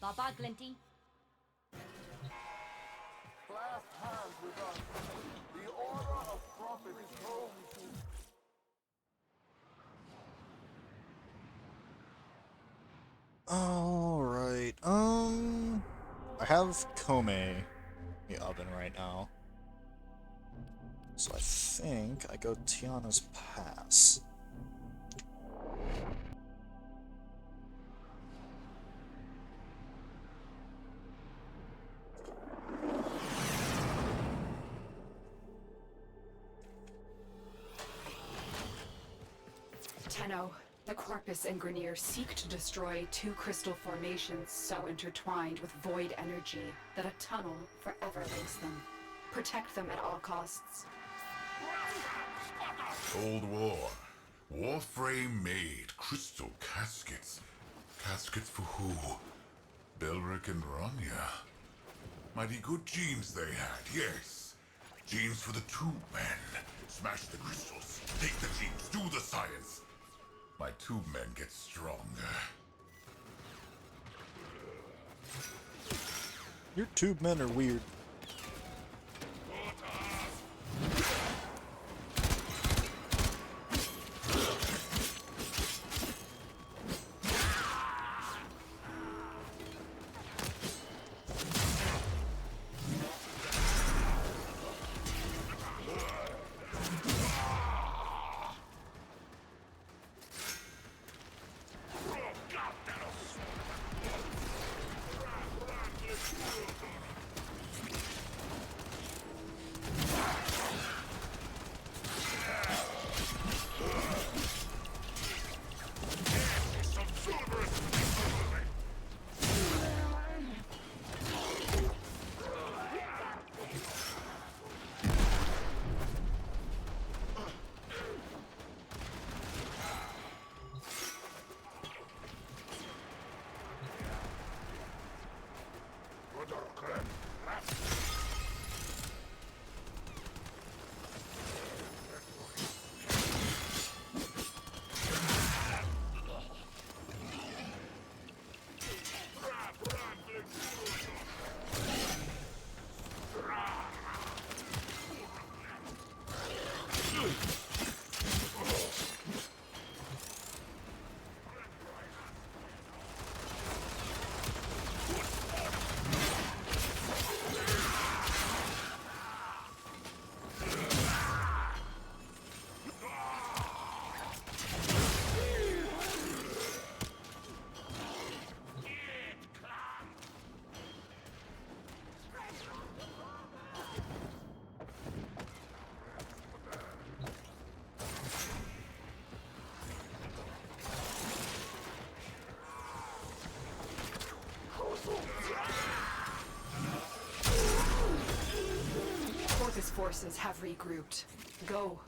Bye-bye, Glinty. Last hands with us. The Order of Prophet is home to... Alright, I have Kome in the oven right now. So I think I go Tiana's Pass. Tenno, the Corpus and Grenier seek to destroy two crystal formations so intertwined with void energy that a tunnel forever links them. Protect them at all costs. Cold War. Warframe made crystal caskets. Caskets for who? Belric and Rania. Mighty good genes they had, yes. Genes for the tube men. Smash the crystals, take the genes, do the science. My tube men get stronger. Your tube men are weird. forces have regrouped. Go.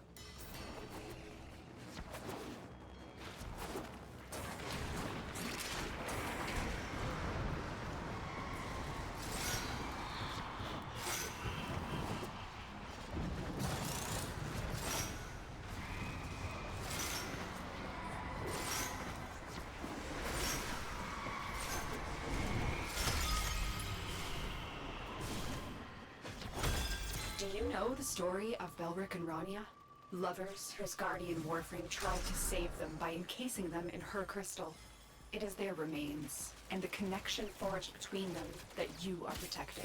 Do you know the story of Belric and Rania? Lovers whose guardian Warframe tried to save them by encasing them in her crystal. It is their remains, and the connection forged between them that you are protecting.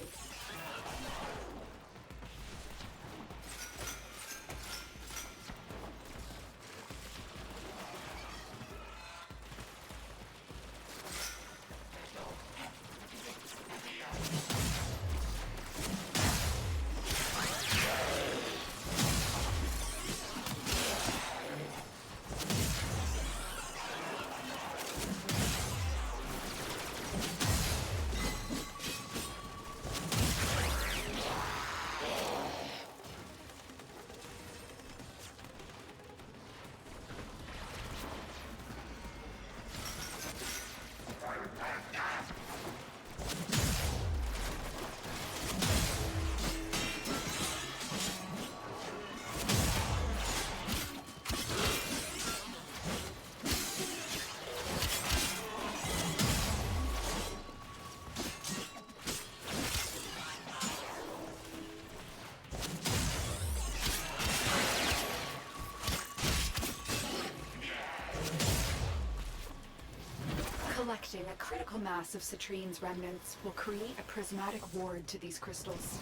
Collecting a critical mass of Citrine's remnants will create a prismatic ward to these crystals.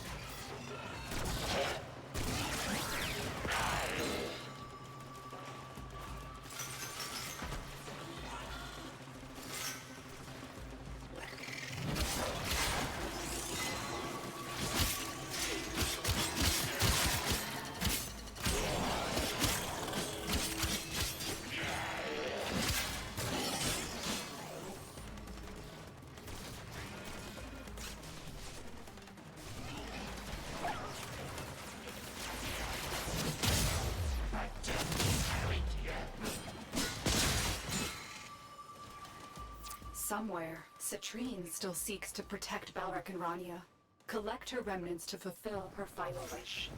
Somewhere, Citrine still seeks to protect Belric and Rania. Collect her remnants to fulfill her final wish.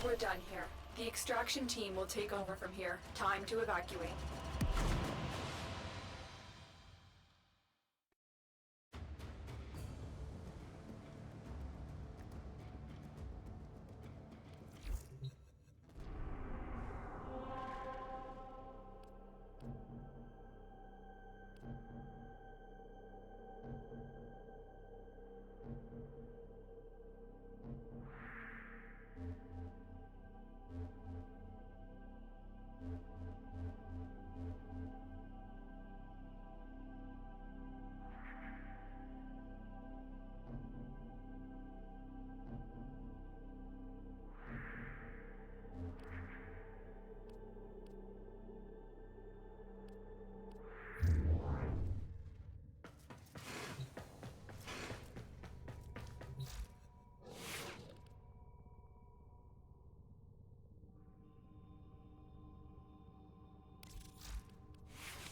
We're done here. The extraction team will take over from here. Time to evacuate.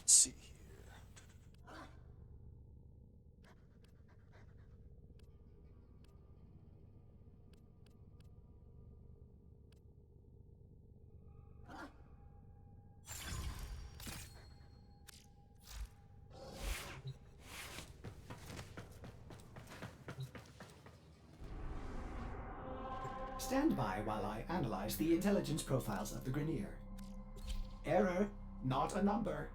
Let's see here. Stand by while I analyze the intelligence profiles of the Grenier. Error, not a number.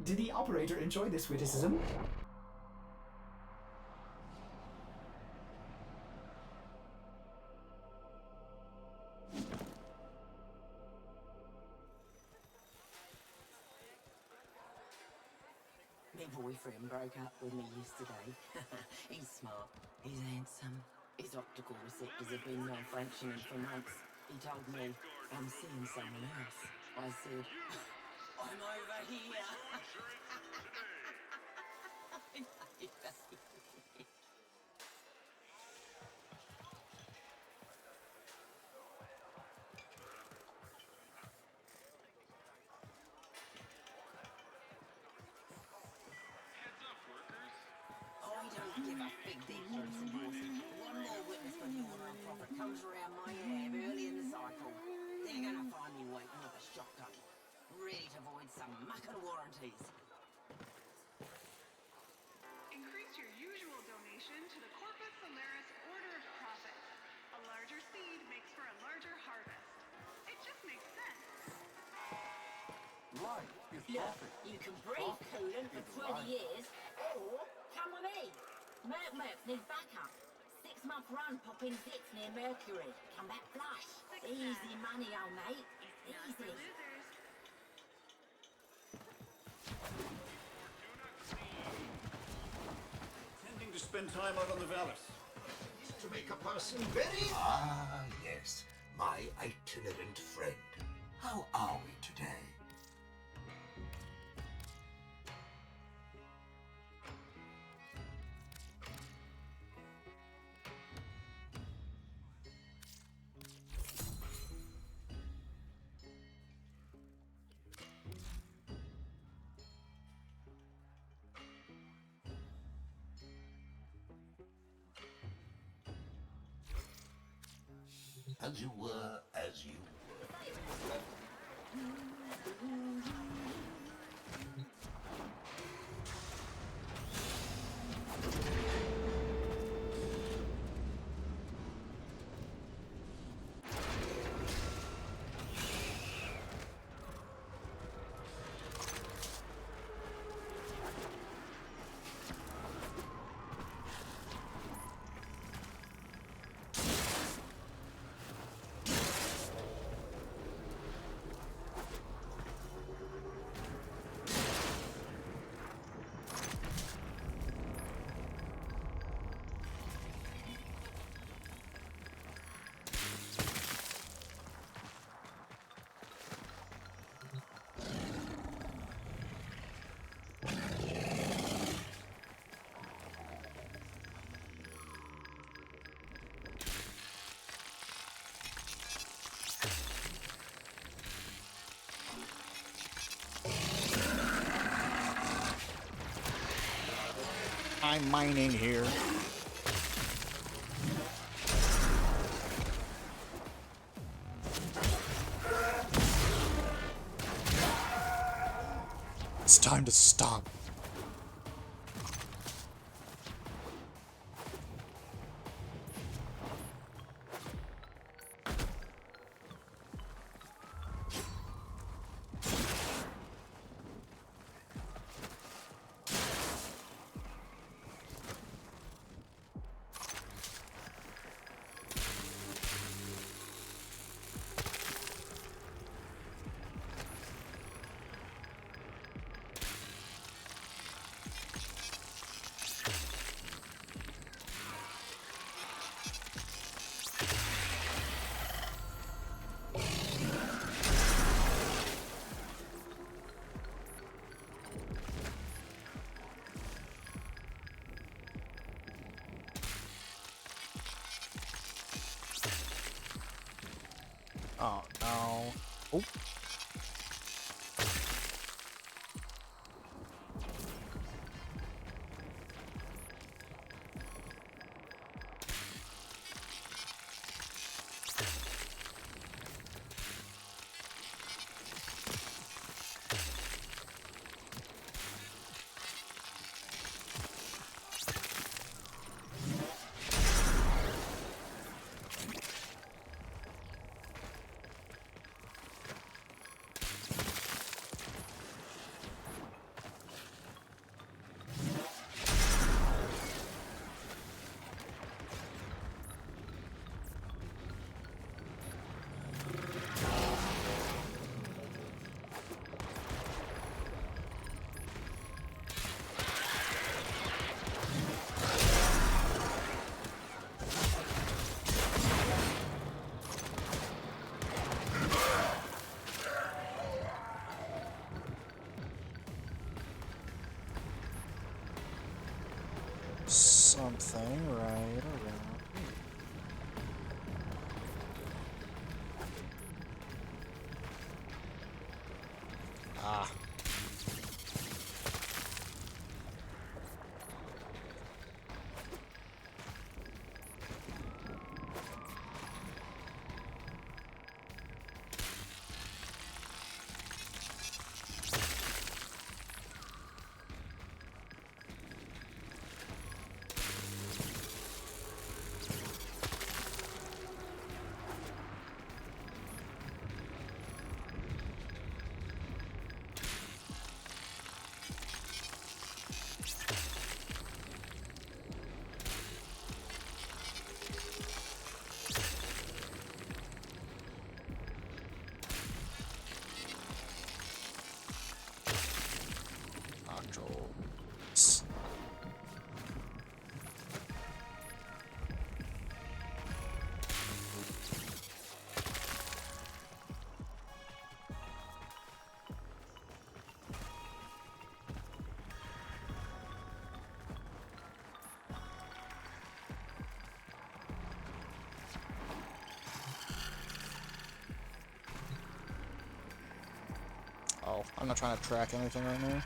Did the operator enjoy this witticism? They boyfriend broke up with me yesterday. He's smart. He's handsome. His optical receptors have been malfunctioning for months. He told me I'm seeing someone else. I said, I'm over here. I don't give a fig they're close and horsey. One more witness for the Order of Profit comes around my lab early in the cycle. They're gonna find me waiting with a shotgun, ready to void some mucking warranties. Increase your usual donation to the Corpus Solaris Order of Profit. A larger seed makes for a larger harvest. It just makes sense. Life is Look, profit. you can breathe coolant for 20 years, or come with me. Mercs need backup. 6-month run popping zits near Mercury. Come back flush. Easy money, old mate. Easy. Intending to spend time out on the Vallis. To make a person very... Ah, yes. My itinerant friend. How are we today? As you were, as you were. I'm mining here. It's time to stop. Oh no. Oh. something right around here. Ah. Controls. Oh, I'm not trying to track anything right now.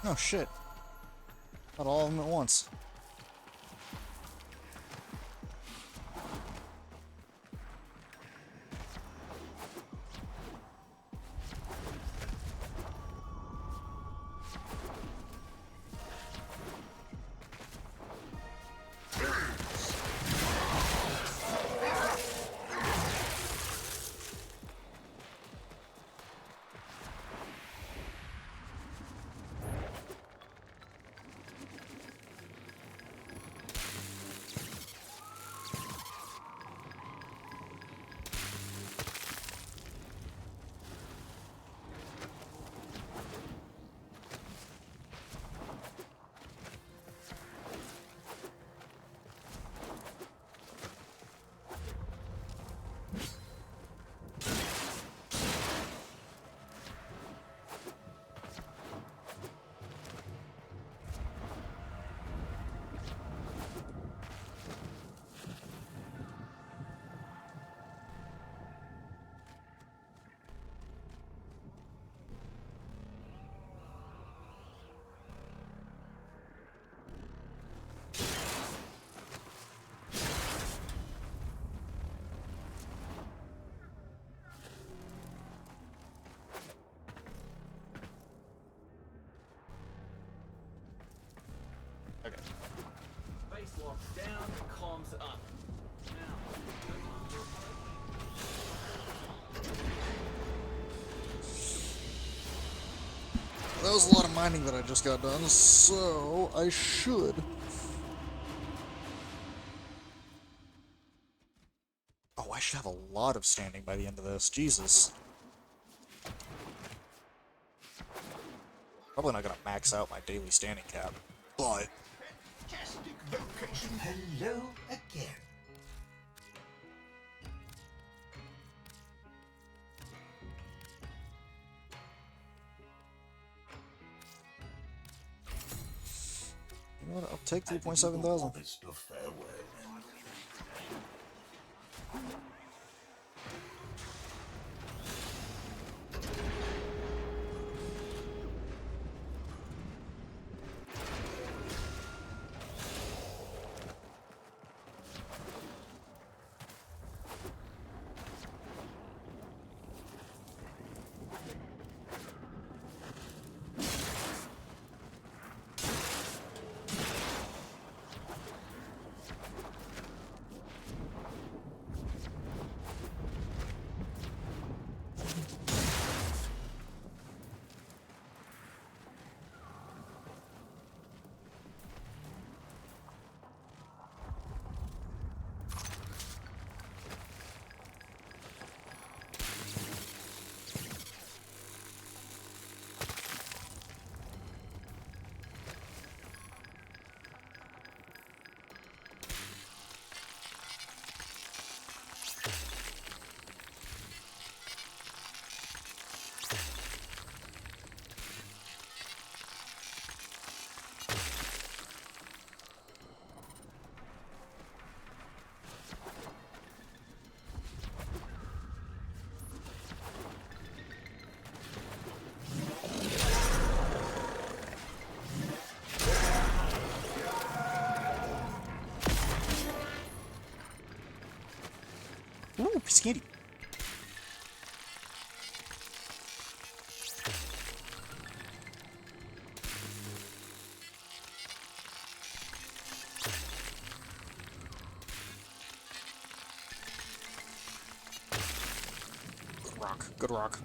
Oh shit. Not all of them at once. Okay. Base locks down, comms up. Now, That was a lot of mining that I just got done, so I should. Oh, I should have a lot of standing by the end of this. Jesus. Probably not gonna max out my daily standing cap, but Fantastic location. Hello again. you know what? I'll take 3.7 thousand. piece of candy. Good rock. Good rock.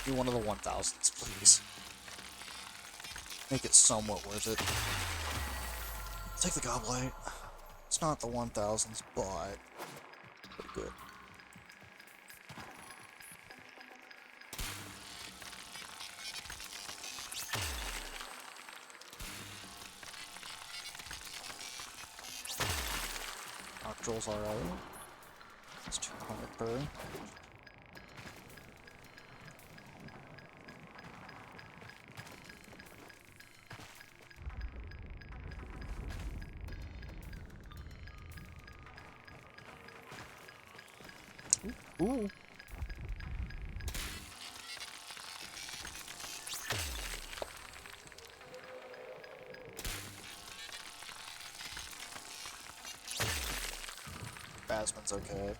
Be one of the 1000s, please. Make it somewhat worth it. Take the goblet. It's not the 1000s, but pretty good. Noctril's alright. It's 200 per. Ooh. Basman's okay.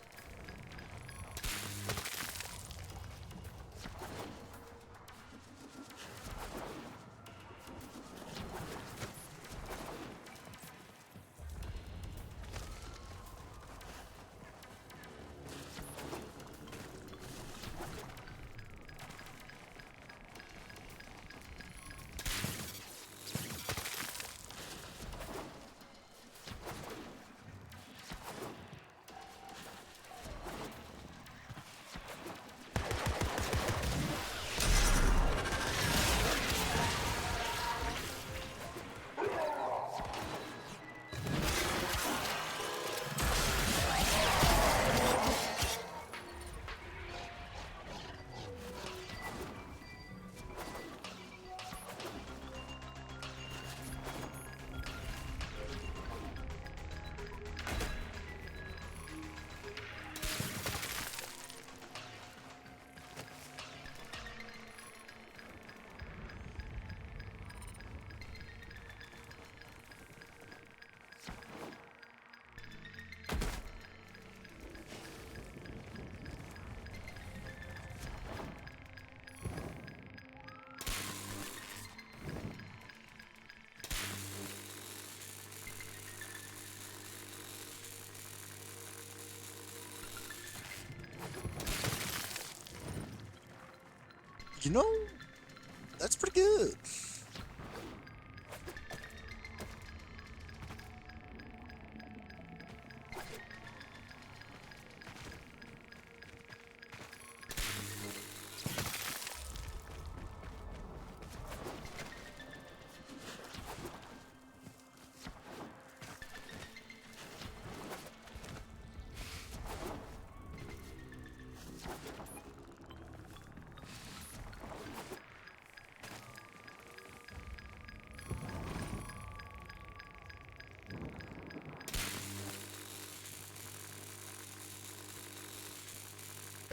You know, that's pretty good.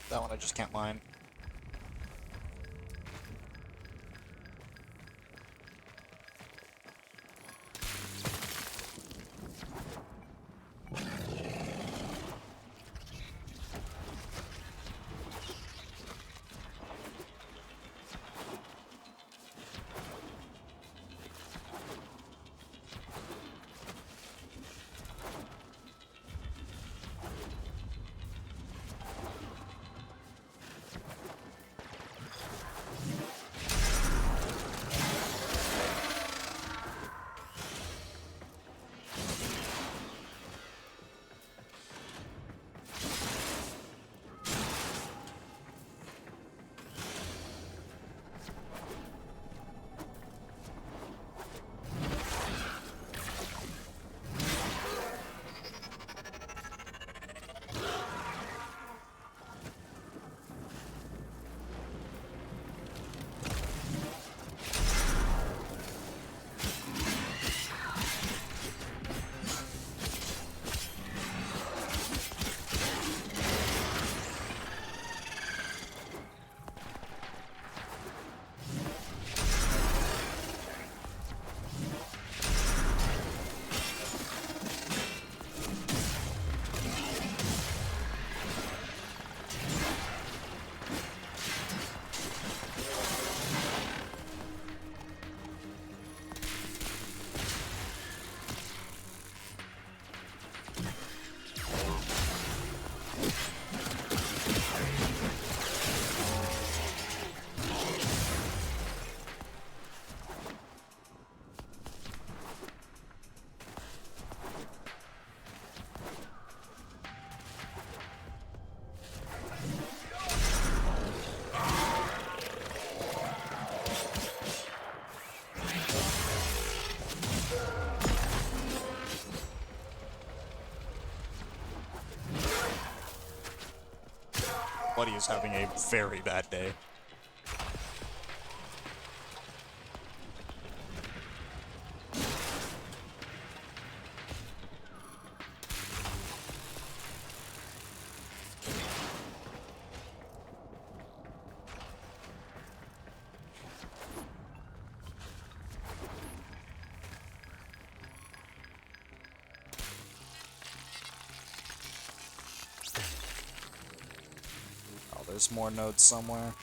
That one I just can't mine. buddy is having a very bad day. Oh, there's more nodes somewhere.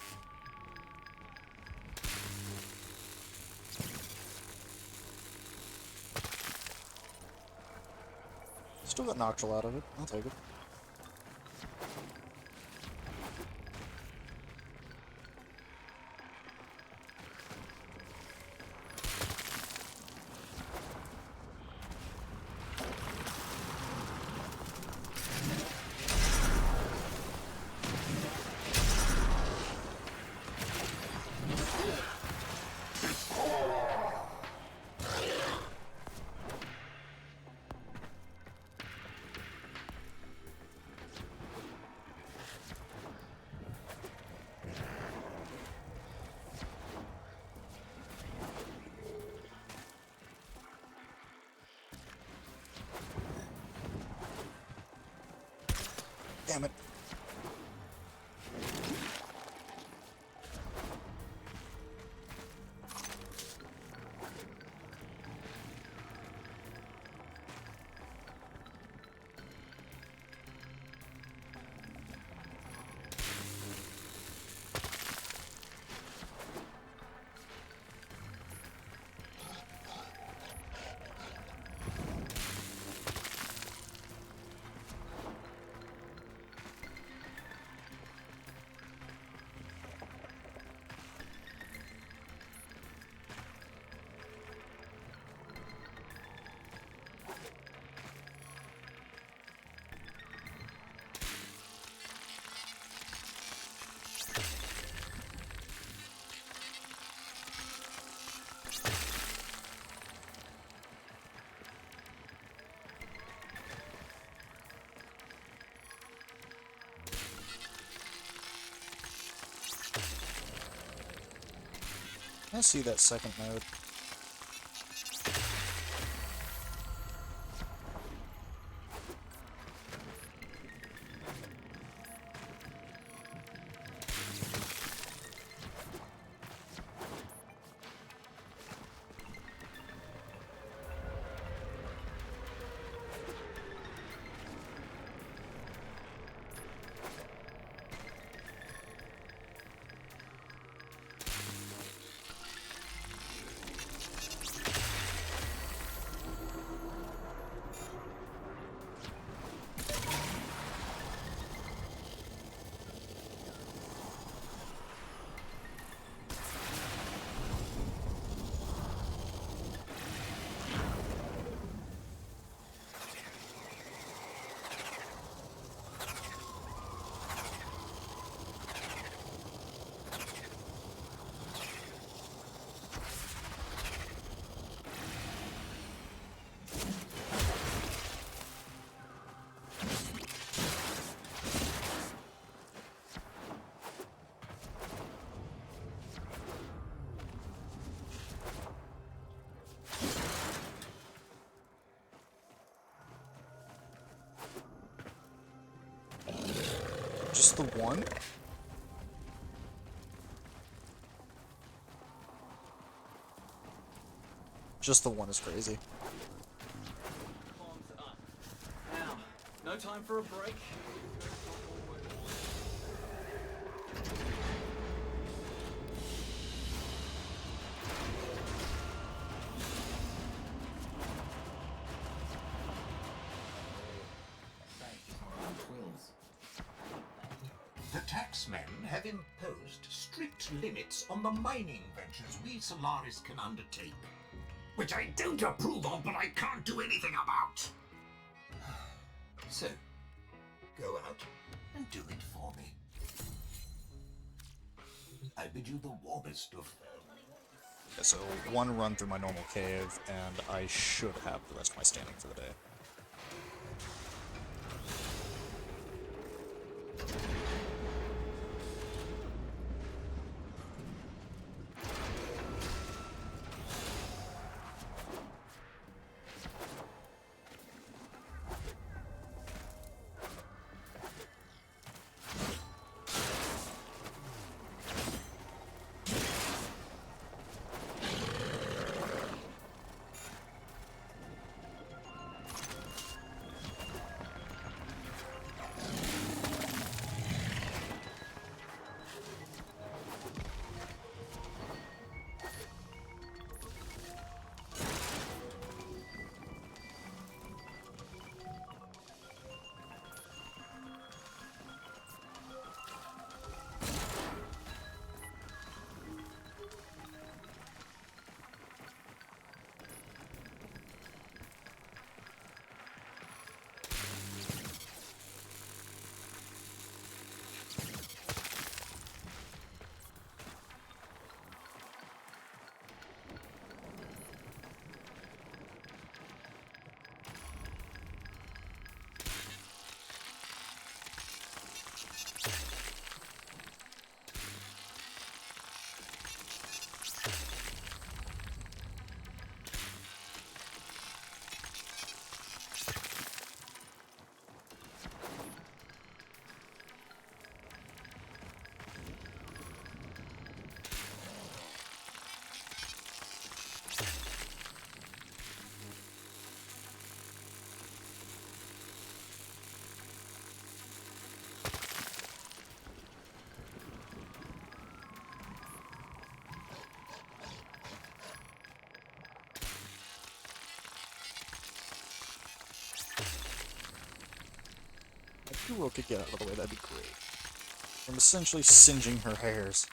Still got Noctral out of it. I'll take it. Damn it. I see that second node. Just the one? Just the one is crazy. Now, no time for a break. The taxmen have imposed strict limits on the mining ventures we Solaris can undertake, which I don't approve of, but I can't do anything about. So, go out and do it for me. I bid you the warmest of Yeah, so one run through my normal cave, and I should have the rest of my standing for the day. Hero could get out of the way, that'd be great. I'm essentially singeing her hairs.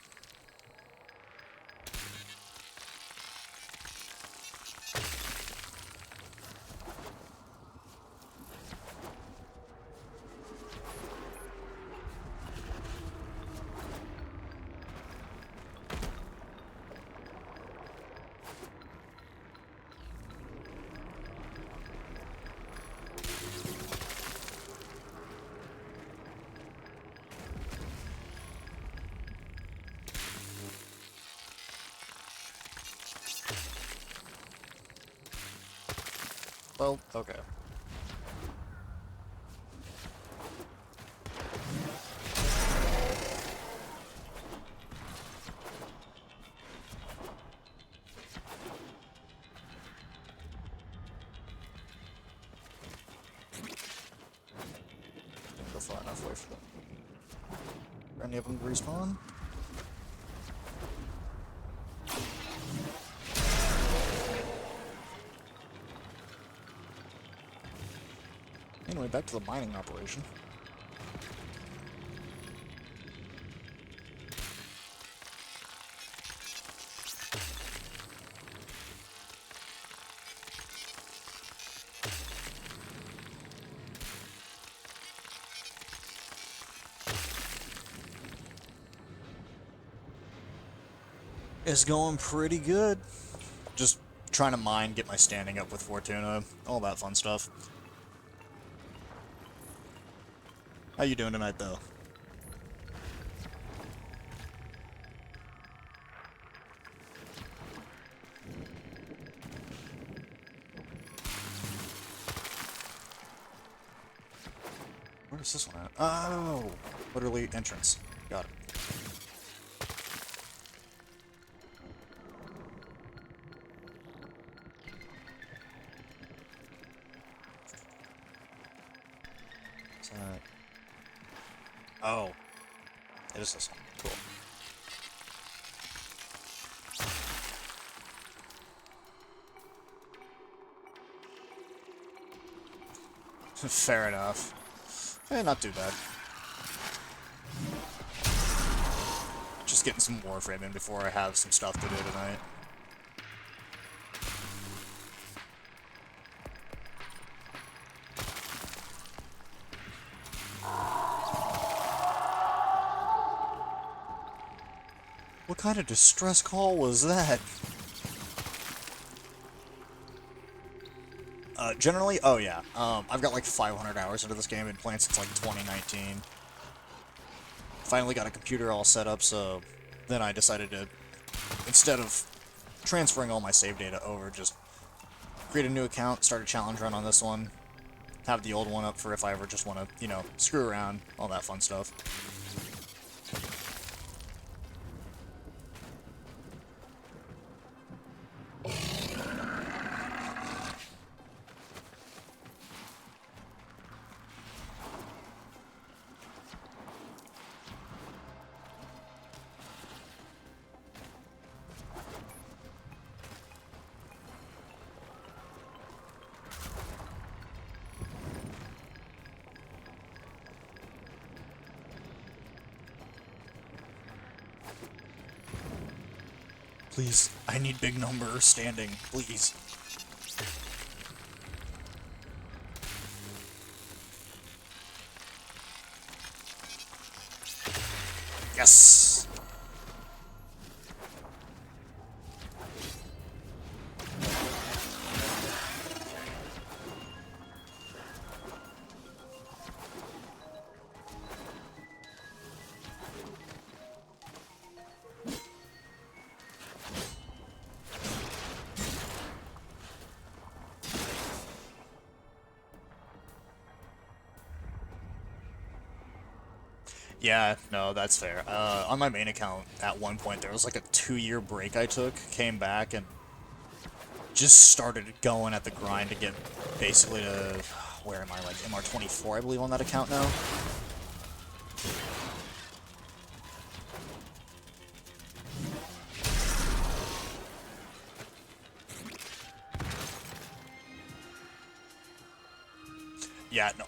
Well, okay. Didn't go far enough away from them. Are any of them respawn? Anyway, back to the mining operation. It's going pretty good. Just trying to mine, get my standing up with Fortuna, all that fun stuff. How you doing tonight, though? Where is this one at? Oh! Literally, entrance. Got it. What's that? Oh. It is this one. Cool. Fair enough. Eh, not too bad. Just getting some Warframe in before I have some stuff to do tonight. What kind of distress call was that? Generally, oh yeah, I've got like 500 hours into this game, been playing since like 2019. Finally got a computer all set up, so then I decided to, instead of transferring all my save data over, just create a new account, start a challenge run on this one, have the old one up for if I ever just want to, you know, screw around, all that fun stuff. Please, I need big number standing, please. Yes! Yeah, no, that's fair. On my main account, at one point, there was like a 2-year break I took, came back, and just started going at the grind to get basically to, where am I, like MR24, I believe, on that account now? Yeah, no,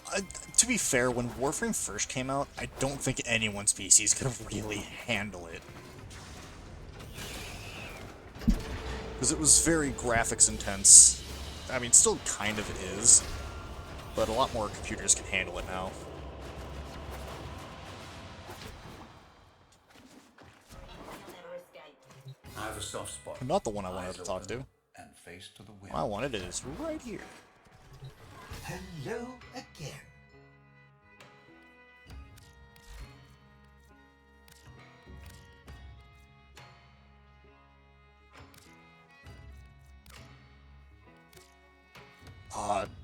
to be fair, when Warframe first came out, I don't think anyone's PCs could really handle it. Because it was very graphics intense. I mean, still kind of is, but a lot more computers can handle it now. I have a soft spot. Not the one I wanted to talk to. And face to the wind. What I wanted is right here. Hello again.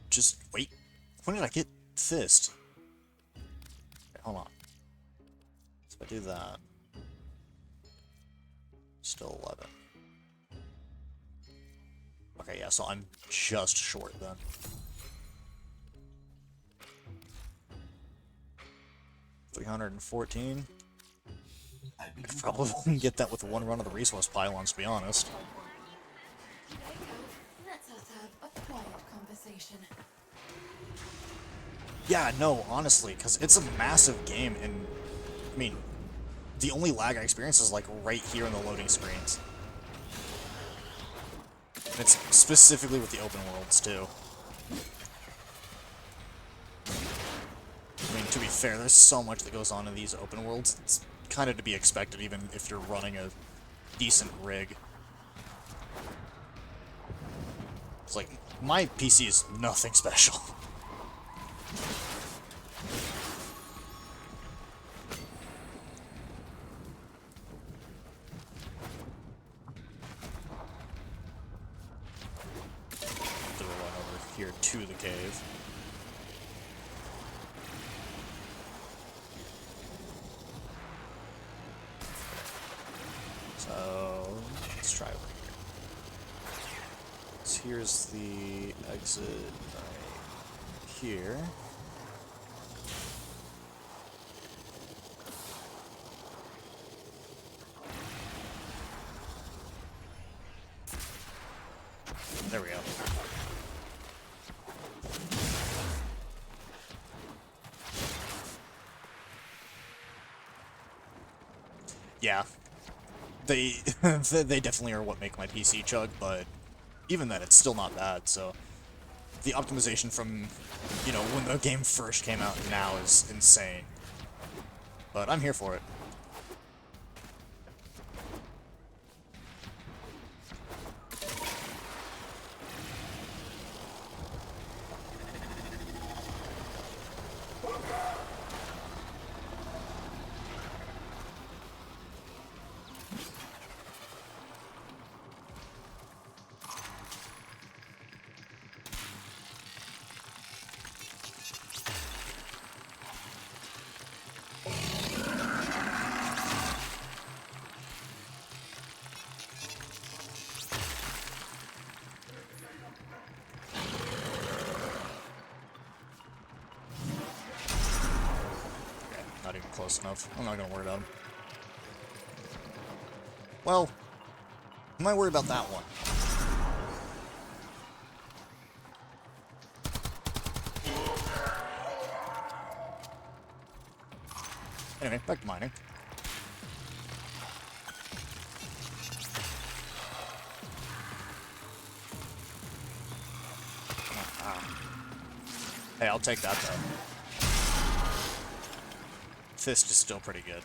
Just wait. When did I get Fist? Okay, hold on. So if I do that, still 11. Okay, yeah, so I'm just short then. $314. I could probably get that with one run of the resource pylons, to be honest. Let's us have a quiet conversation. Yeah, no, honestly, because it's a massive game, and, I mean, the only lag I experience is, like, right here in the loading screens. And it's specifically with the open worlds, too. I mean, to be fair, there's so much that goes on in these open worlds, it's kind of to be expected, even if you're running a decent rig. It's like, my PC is nothing special. Do a run over here to the cave. So let's try over here. So here's the exit right here. There we go. Yeah. They they definitely are what make my PC chug, but even then, it's still not bad, so the optimization from, you know, when the game first came out now is insane. But I'm here for it. Not even close enough. I'm not gonna worry about him. Well, I might worry about that one. Anyway, back to mining. Hey, I'll take that though. Fist is still pretty good.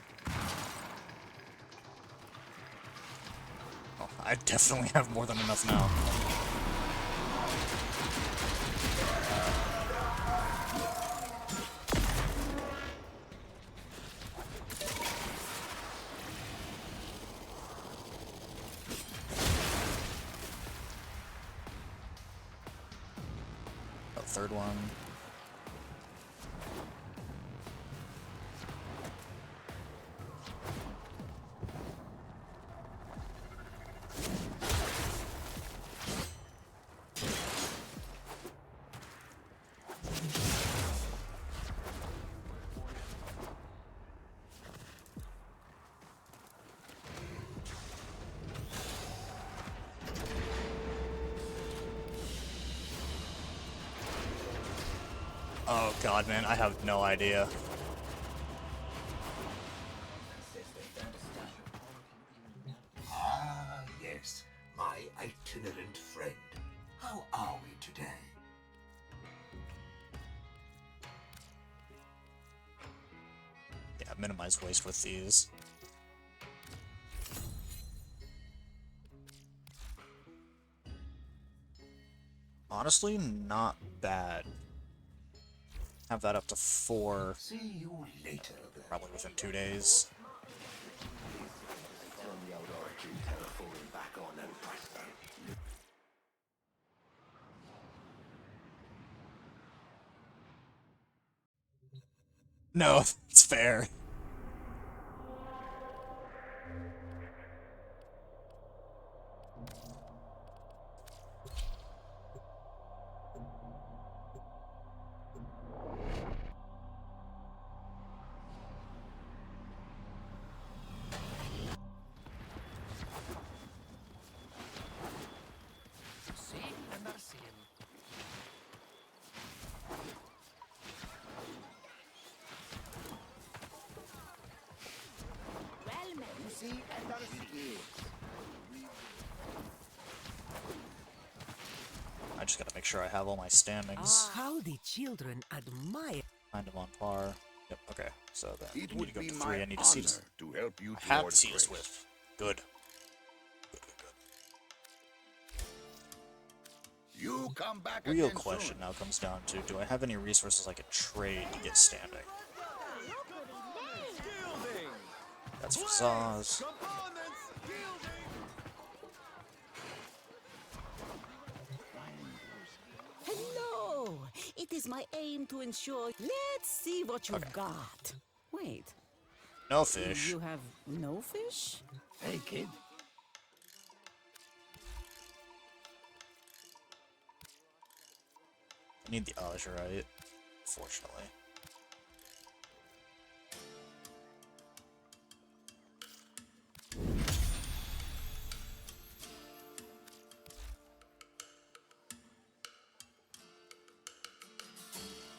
Oh, I definitely have more than enough now. Oh, third one. Oh god, man, I have no idea. Ah, yes, my itinerant friend. How are we today? Yeah, minimize waste with these. Honestly, not bad. Have that up to 4. See you later, then. Probably within 2 days. Turn the old oratory telephone back on and presto. No, it's fair. I just gotta make sure I have all my standings. How the children admire. Kind of on par. Yep, okay. So then It I need would to go be to my 3. I need to see this. honor to help you I have toward to see this grace. with. Good. You come back Real again question soon. now comes down to, do I have any resources I could trade to get standing? That's for Zaz. Hello! It is my aim to ensure. Let's see what you've got. Wait. No fish. You have no fish? Hey, kid. I need the Azurite, fortunately.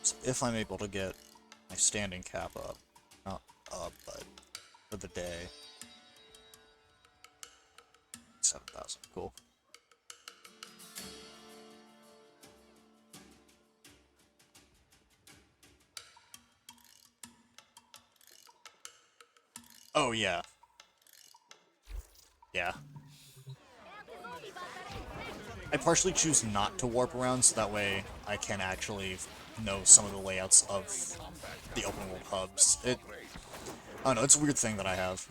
So if I'm able to get my standing cap up, not up, but for the day, 7,000, cool. Oh, yeah. Yeah. I partially choose not to warp around, so that way I can actually know some of the layouts of the open world hubs. I don't know, it's a weird thing that I have.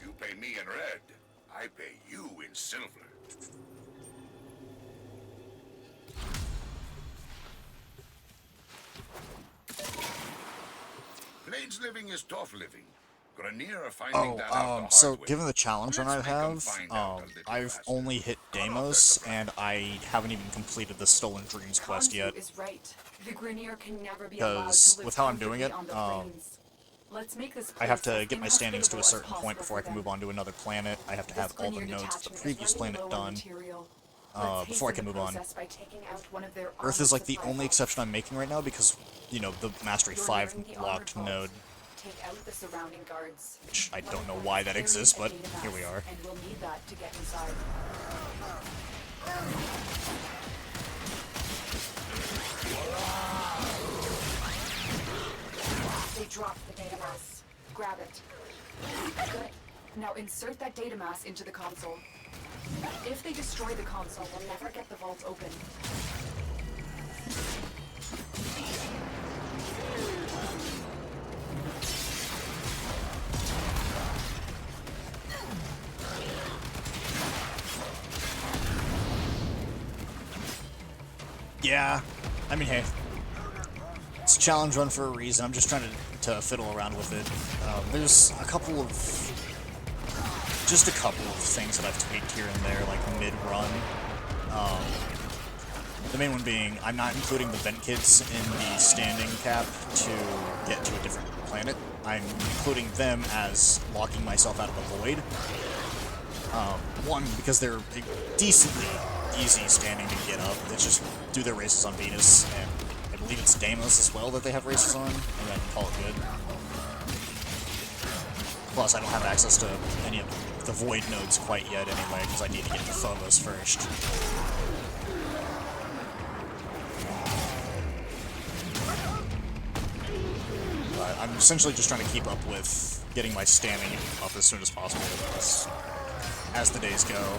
You pay me in red. I pay you in silver. Blades living is tough living. Grenier are finding that out the So hard way. given the challenge run I Let's make 'em have, find out a little I've faster. only hit Deimos, and I haven't even completed the Stolen Dreams quest yet. Is right. The Grenier can never be allowed Because to live with how I'm doing it, comfortably on the plains. Let's make this I have place to as get my standings to a inhospitable as certain point before I can possible move on to another planet. I have to have This all the Grenier nodes of the detachment is previous running planet low on done material. Let's before I hasten can the move on. process by taking out one of their Earth is armored like the supply only vaults. exception I'm making right now because, you know, the Mastery You're 5 nearing the armored locked vault. node, Take out the surrounding guards. which I don't know why that exists, but here we are. And we'll need that to get inside. They dropped the data mass. Grab it. Good. Now insert that data mass into the console. If they destroy the console, we'll never get the vault open. Yeah, I mean, hey, it's a challenge run for a reason. I'm just trying to fiddle around with it. There's a couple of just a couple of things that I've tweaked here and there, like mid-run. The main one being, I'm not including the vent kits in the standing cap to get to a different planet. I'm including them as locking myself out of the void. One, because they're decently easy standing to get up. They just do their races on Venus, and I believe it's Deimos as well that they have races on, and then call it good. Plus, I don't have access to any of the void nodes quite yet anyway, because I need to get to Phobos first. But I'm essentially just trying to keep up with getting my standing up as soon as possible as the days go.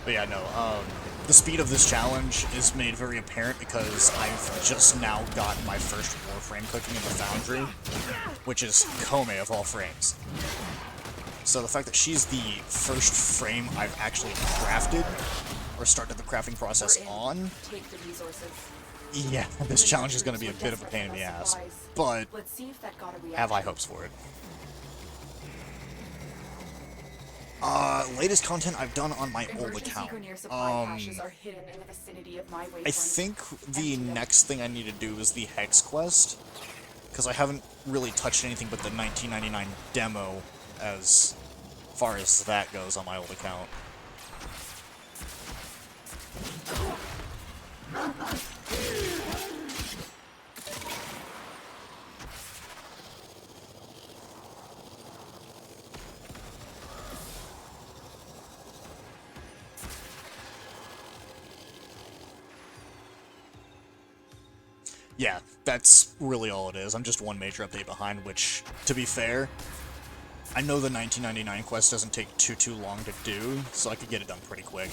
But yeah, no, the speed of this challenge is made very apparent because I've just now gotten my first Warframe cooking in the Foundry, which is Kome of all frames. So the fact that she's the first frame I've actually crafted, or started the crafting process on, yeah, this challenge is going to be a bit of a pain in the ass, but have high hopes for it. Latest content I've done on my old account. I think the next thing I need to do is the Hex quest, because I haven't really touched anything but the 1999 demo as far as that goes on my old account. Yeah, that's really all it is. I'm just one major update behind, which, to be fair, I know the 1999 quest doesn't take too long to do, so I could get it done pretty quick.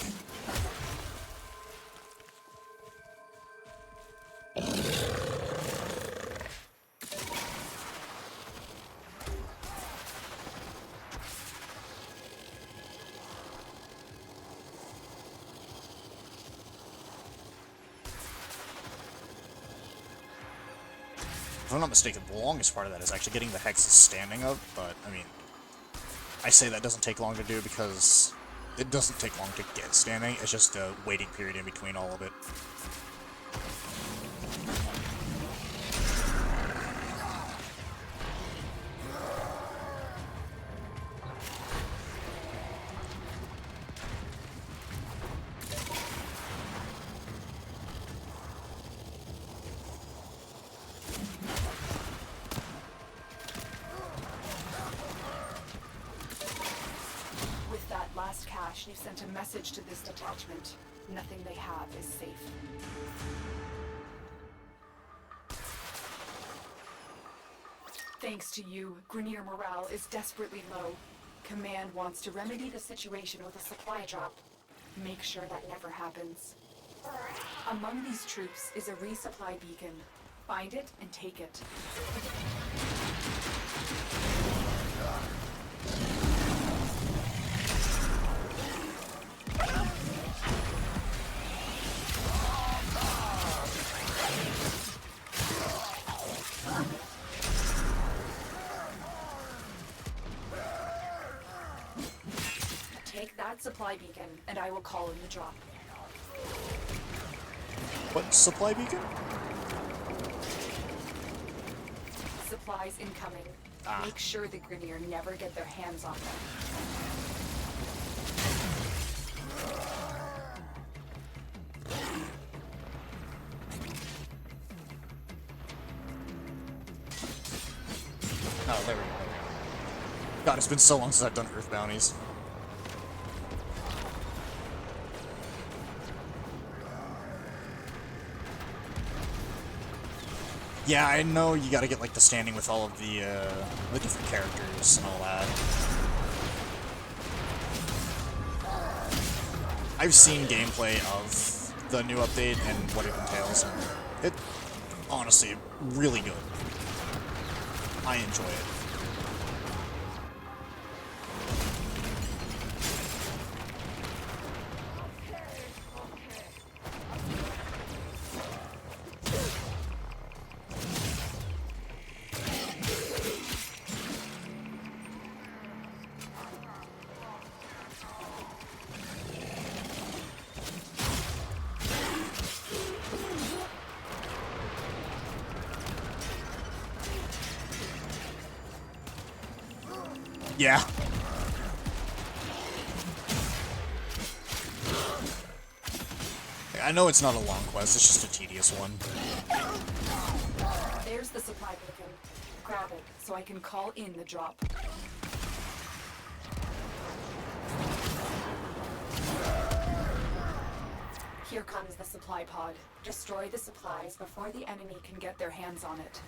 If I'm not mistaken, the longest part of that is actually getting the hexes standing up, but, I mean, I say that doesn't take long to do because it doesn't take long to get standing, it's just a waiting period in between all of it. Last cache, you sent a message to this detachment. Nothing they have is safe. Thanks to you, Grenier morale is desperately low. Command wants to remedy the situation with a supply drop. Make sure that never happens. Among these troops is a resupply beacon. Find it and take it. Take that supply beacon, and I will call in the drop. What supply beacon? Supplies incoming. Make sure the Grenier never get their hands on them. Oh, there we go. God, it's been so long since I've done Earth bounties. Yeah, I know you gotta get, like, the standing with all of the different characters and all that. I've seen gameplay of the new update and what it entails, and it honestly really good. I enjoy it. Yeah. I know it's not a long quest, it's just a tedious one. There's the supply beacon. Grab it, so I can call in the drop. Here comes the supply pod. Destroy the supplies before the enemy can get their hands on it.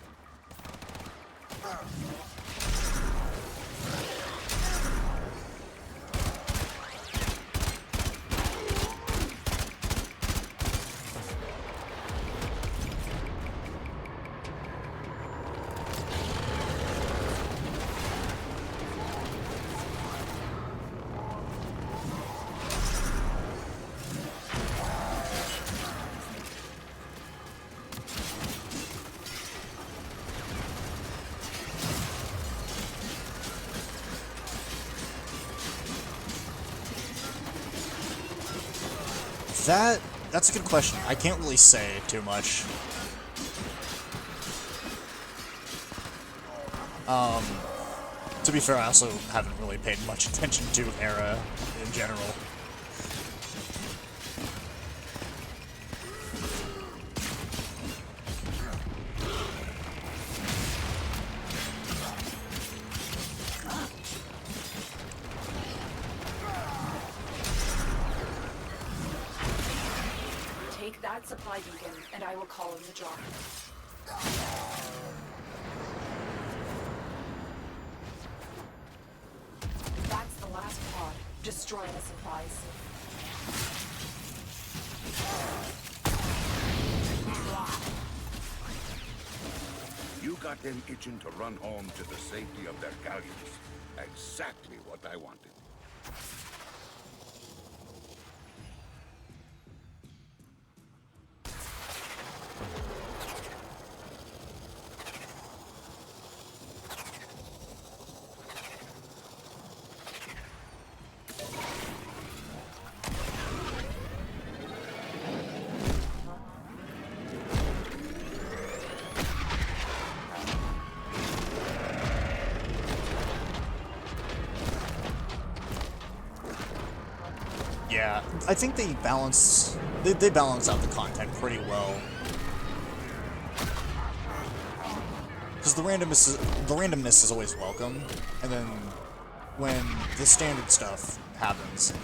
That's a good question. I can't really say too much. To be fair, I also haven't really paid much attention to Era in general. Take that supply beacon, and I will call in the drop. That's the last pod. Destroy the supplies. You got them itching to run home to the safety of their galleons. Exactly what I wanted. Yeah, I think they balance out the content pretty well. Because the randomness is always welcome, and then when the standard stuff happens,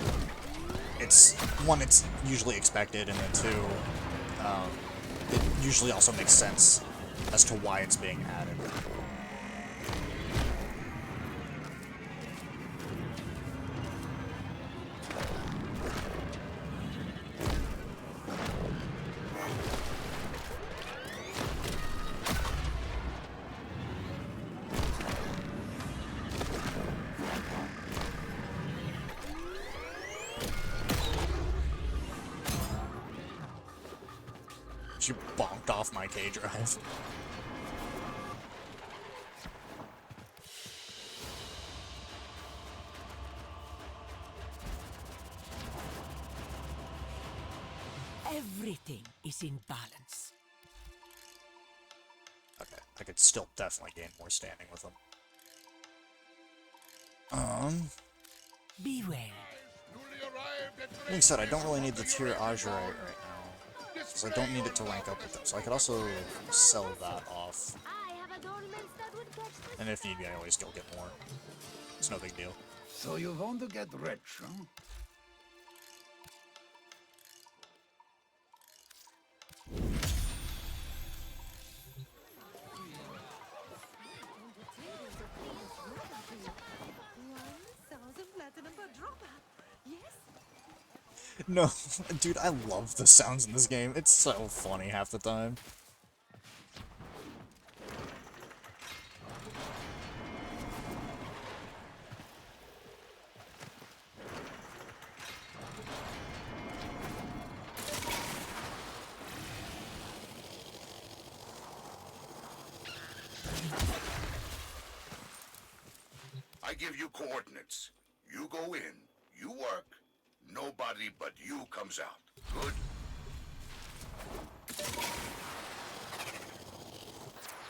it's usually expected, and then two, it usually also makes sense as to why it's being added. She bonked off my K drive. Everything is in balance. Okay, I could still definitely gain more standing with them. Be well. Being said, I don't really need the tier Azure right now, so I don't need it to rank up with them. So I could also sell that off. And if need be, I always still get more. It's no big deal. So you want to get rich, huh? No, dude, I love the sounds in this game. It's so funny half the time. I give you coordinates. You go in, you work, nobody but you comes out. Good?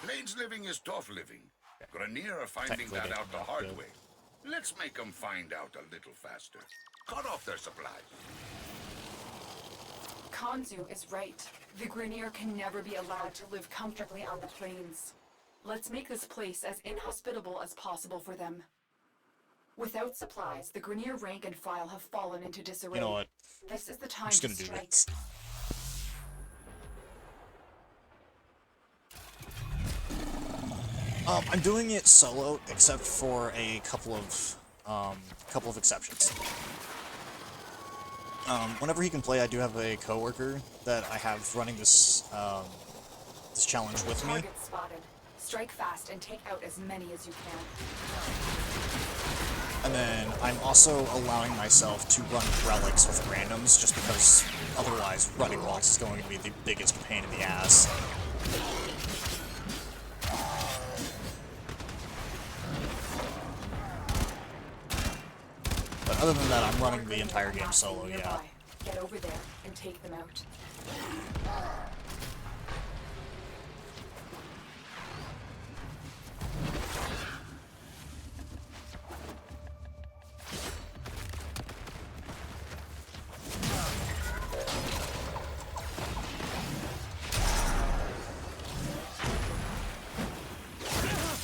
Blades living is tough living. Grenier are finding that out the hard way. Let's make them find out a little faster. Cut off their supplies. Kanzu is right. The Grenier can never be allowed to live comfortably on the plains. Let's make this place as inhospitable as possible for them. Without supplies, the Grenier rank and file have fallen into disarray. You know what? This is the time I'm just to gonna do strike. this. I'm doing it solo, except for a couple of exceptions. Whenever he can play, I do have a coworker that I have running this this challenge with me. Target spotted. Strike fast and take out as many as you can. And then I'm also allowing myself to run relics with randoms, just because otherwise running relics is going to be the biggest pain in the ass. But other than that, I'm running the entire game solo, yeah. Get over there and take them out.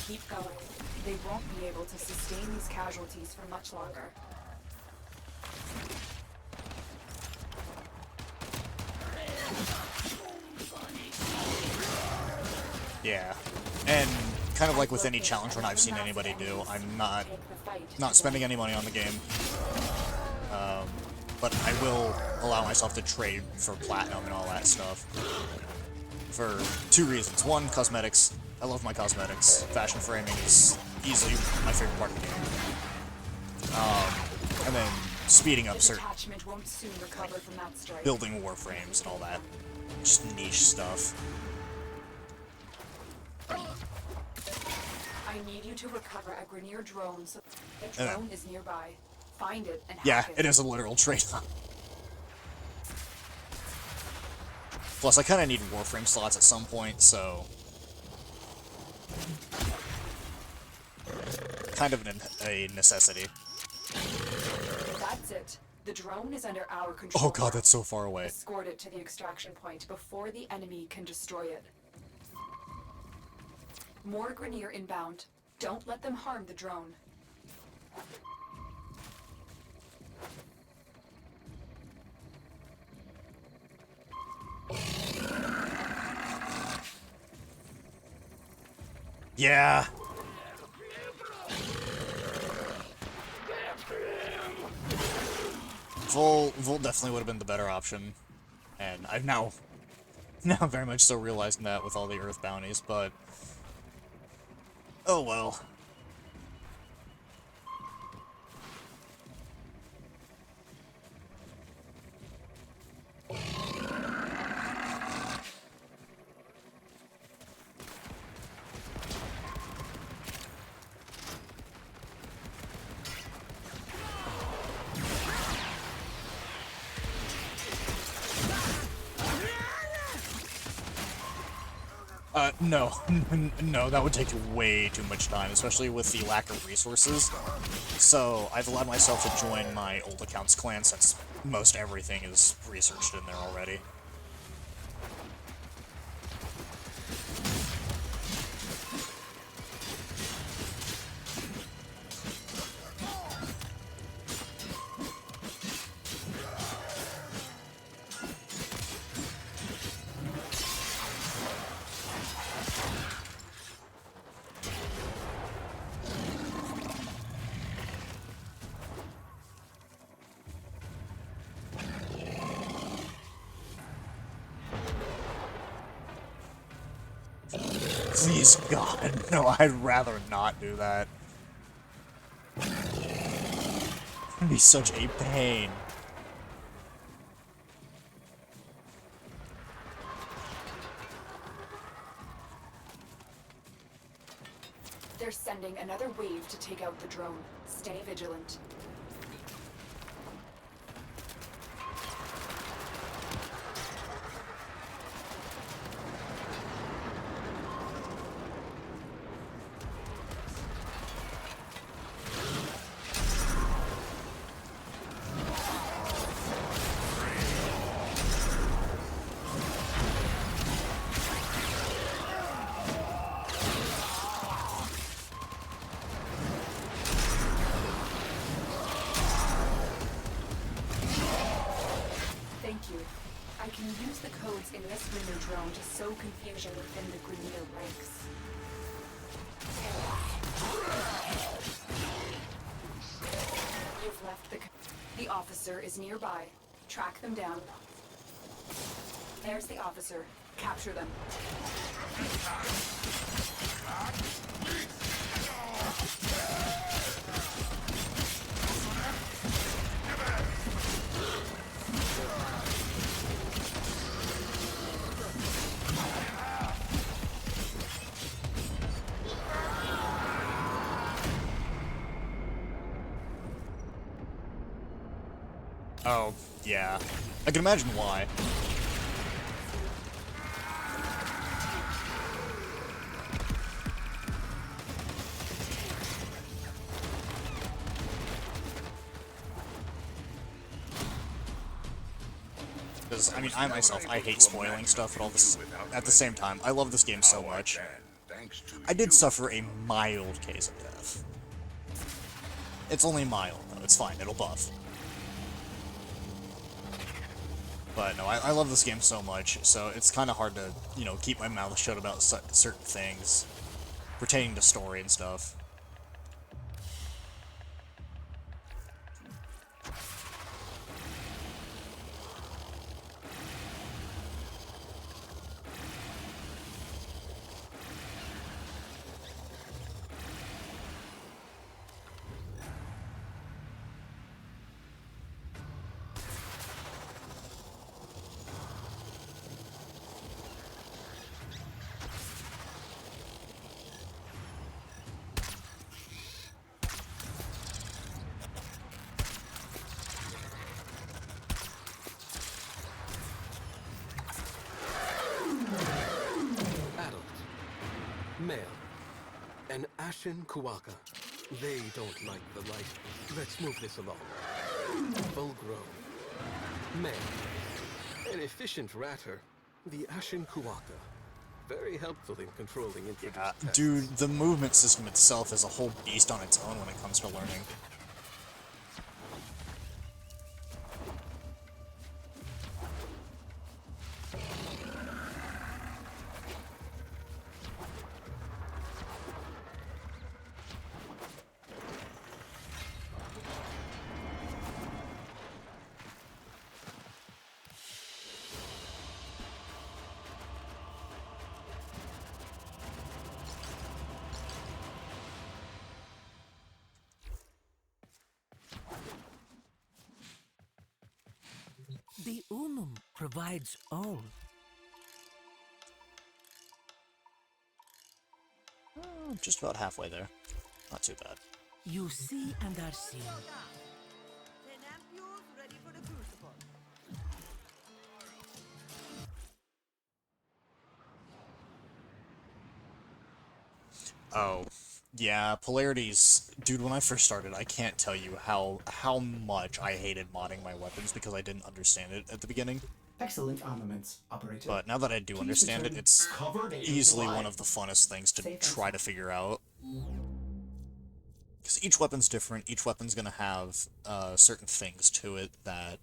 Keep going. They won't be able to sustain these casualties for much longer. Yeah, and kind of like with any challenge run I've seen anybody do, I'm not spending any money on the game, but I will allow myself to trade for platinum and all that stuff for two reasons. One, cosmetics. I love my cosmetics. Fashion framing is easily my favorite part of the game. And then speeding up certain Won't soon recover from that strike. building warframes and all that just niche stuff. I need you to recover a Grenier drone so the drone is nearby. Find it and Yeah, hack it is a literal trade-off. Plus, I kind of need Warframe slots at some point, so... kind of a necessity. That's it. The drone is under our control. Oh god, that's so far away. Escort it to the extraction point before the enemy can destroy it. More Grenier inbound. Don't let them harm the drone. Yeah. Vol definitely would have been the better option, and I've now very much so realizing that with all the Earth bounties, but oh well. No. No, that would take way too much time, especially with the lack of resources. So, I've allowed myself to join my old accounts clan since most everything is researched in there already. Please, God, no, I'd rather not do that. It'd be such a pain. They're sending another wave to take out the drone. Stay vigilant. I can use the codes in this window drone to sow confusion within the Grenier ranks. You've left the officer is nearby. Track them down. There's the officer. Capture them. Oh, yeah. I can imagine why. Because, I mean, I myself, I hate spoiling stuff, but all this, at the same time, I love this game so much. I did suffer a mild case of death. It's only mild, though. It's fine. It'll buff. But no, I love this game so much, so it's kind of hard to, you know, keep my mouth shut about certain things pertaining to story and stuff. Male. An Ashen Kuwaka. They don't like the light. Let's move this along. Full grown. Male. An efficient ratter. The Ashen Kuwaka. Very helpful in controlling introduced pests. Dude, the movement system itself is a whole beast on its own when it comes to learning. The Unum provides all. Oh, just about halfway there. Not too bad. You see and are seen. Oh, yeah, polarities. Dude, when I first started, I can't tell you how much I hated modding my weapons because I didn't understand it at the beginning. Excellent armaments, operator. But now that I do understand it, it's easily one of the funnest things to try to figure out. Because each weapon's different, each weapon's gonna have certain things to it that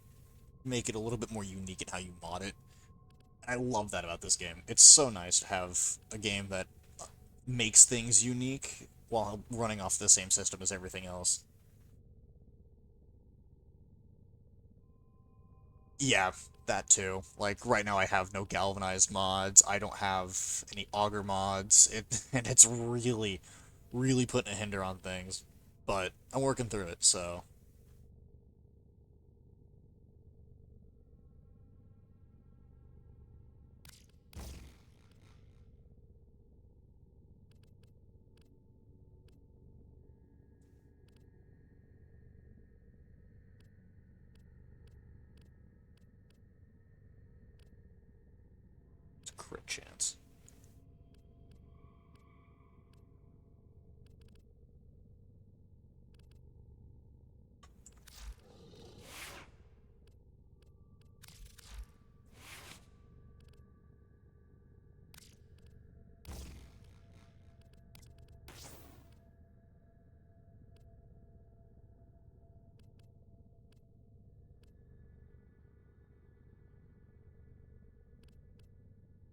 make it a little bit more unique in how you mod it. And I love that about this game. It's so nice to have a game that makes things unique while running off the same system as everything else. Yeah, that too. Like, right now I have no galvanized mods, I don't have any auger mods, and it's really, really putting a hinder on things. But I'm working through it, so... It's a crit chance.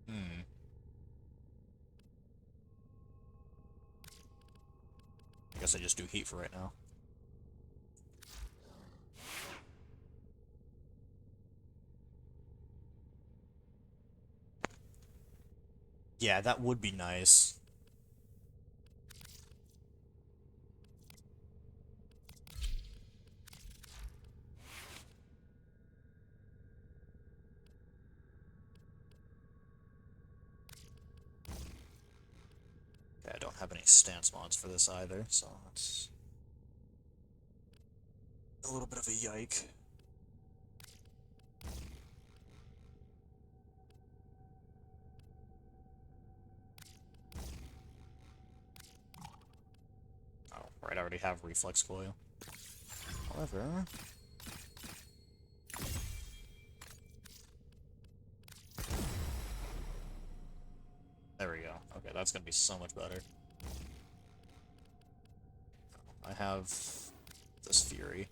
Hmm. I guess I just do heat for right now. Yeah, that would be nice. Okay, I don't have any stance mods for this either, so that's a little bit of a yike. Oh, right, I already have reflex coil. However... There we go. Okay, that's gonna be so much better. I have this Fury.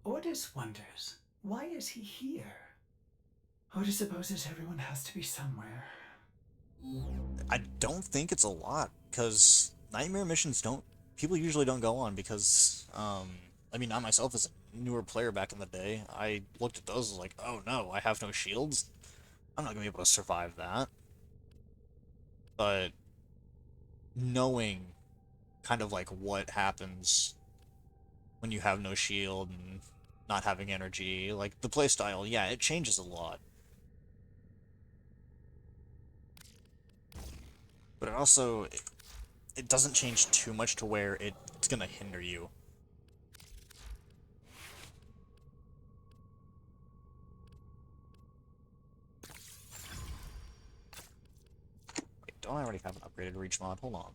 Ordis wonders, why is he here? Ordis supposes everyone has to be somewhere. I don't think it's a lot, because nightmare missions don't... People usually don't go on because, I mean, I myself as a newer player back in the day, I looked at those as like, oh no, I have no shields? I'm not gonna be able to survive that. But knowing kind of like what happens when you have no shield and not having energy, like the playstyle, yeah, it changes a lot. But it also, it doesn't change too much to where it's gonna hinder you. Wait, don't I already have an upgraded reach mod? Hold on.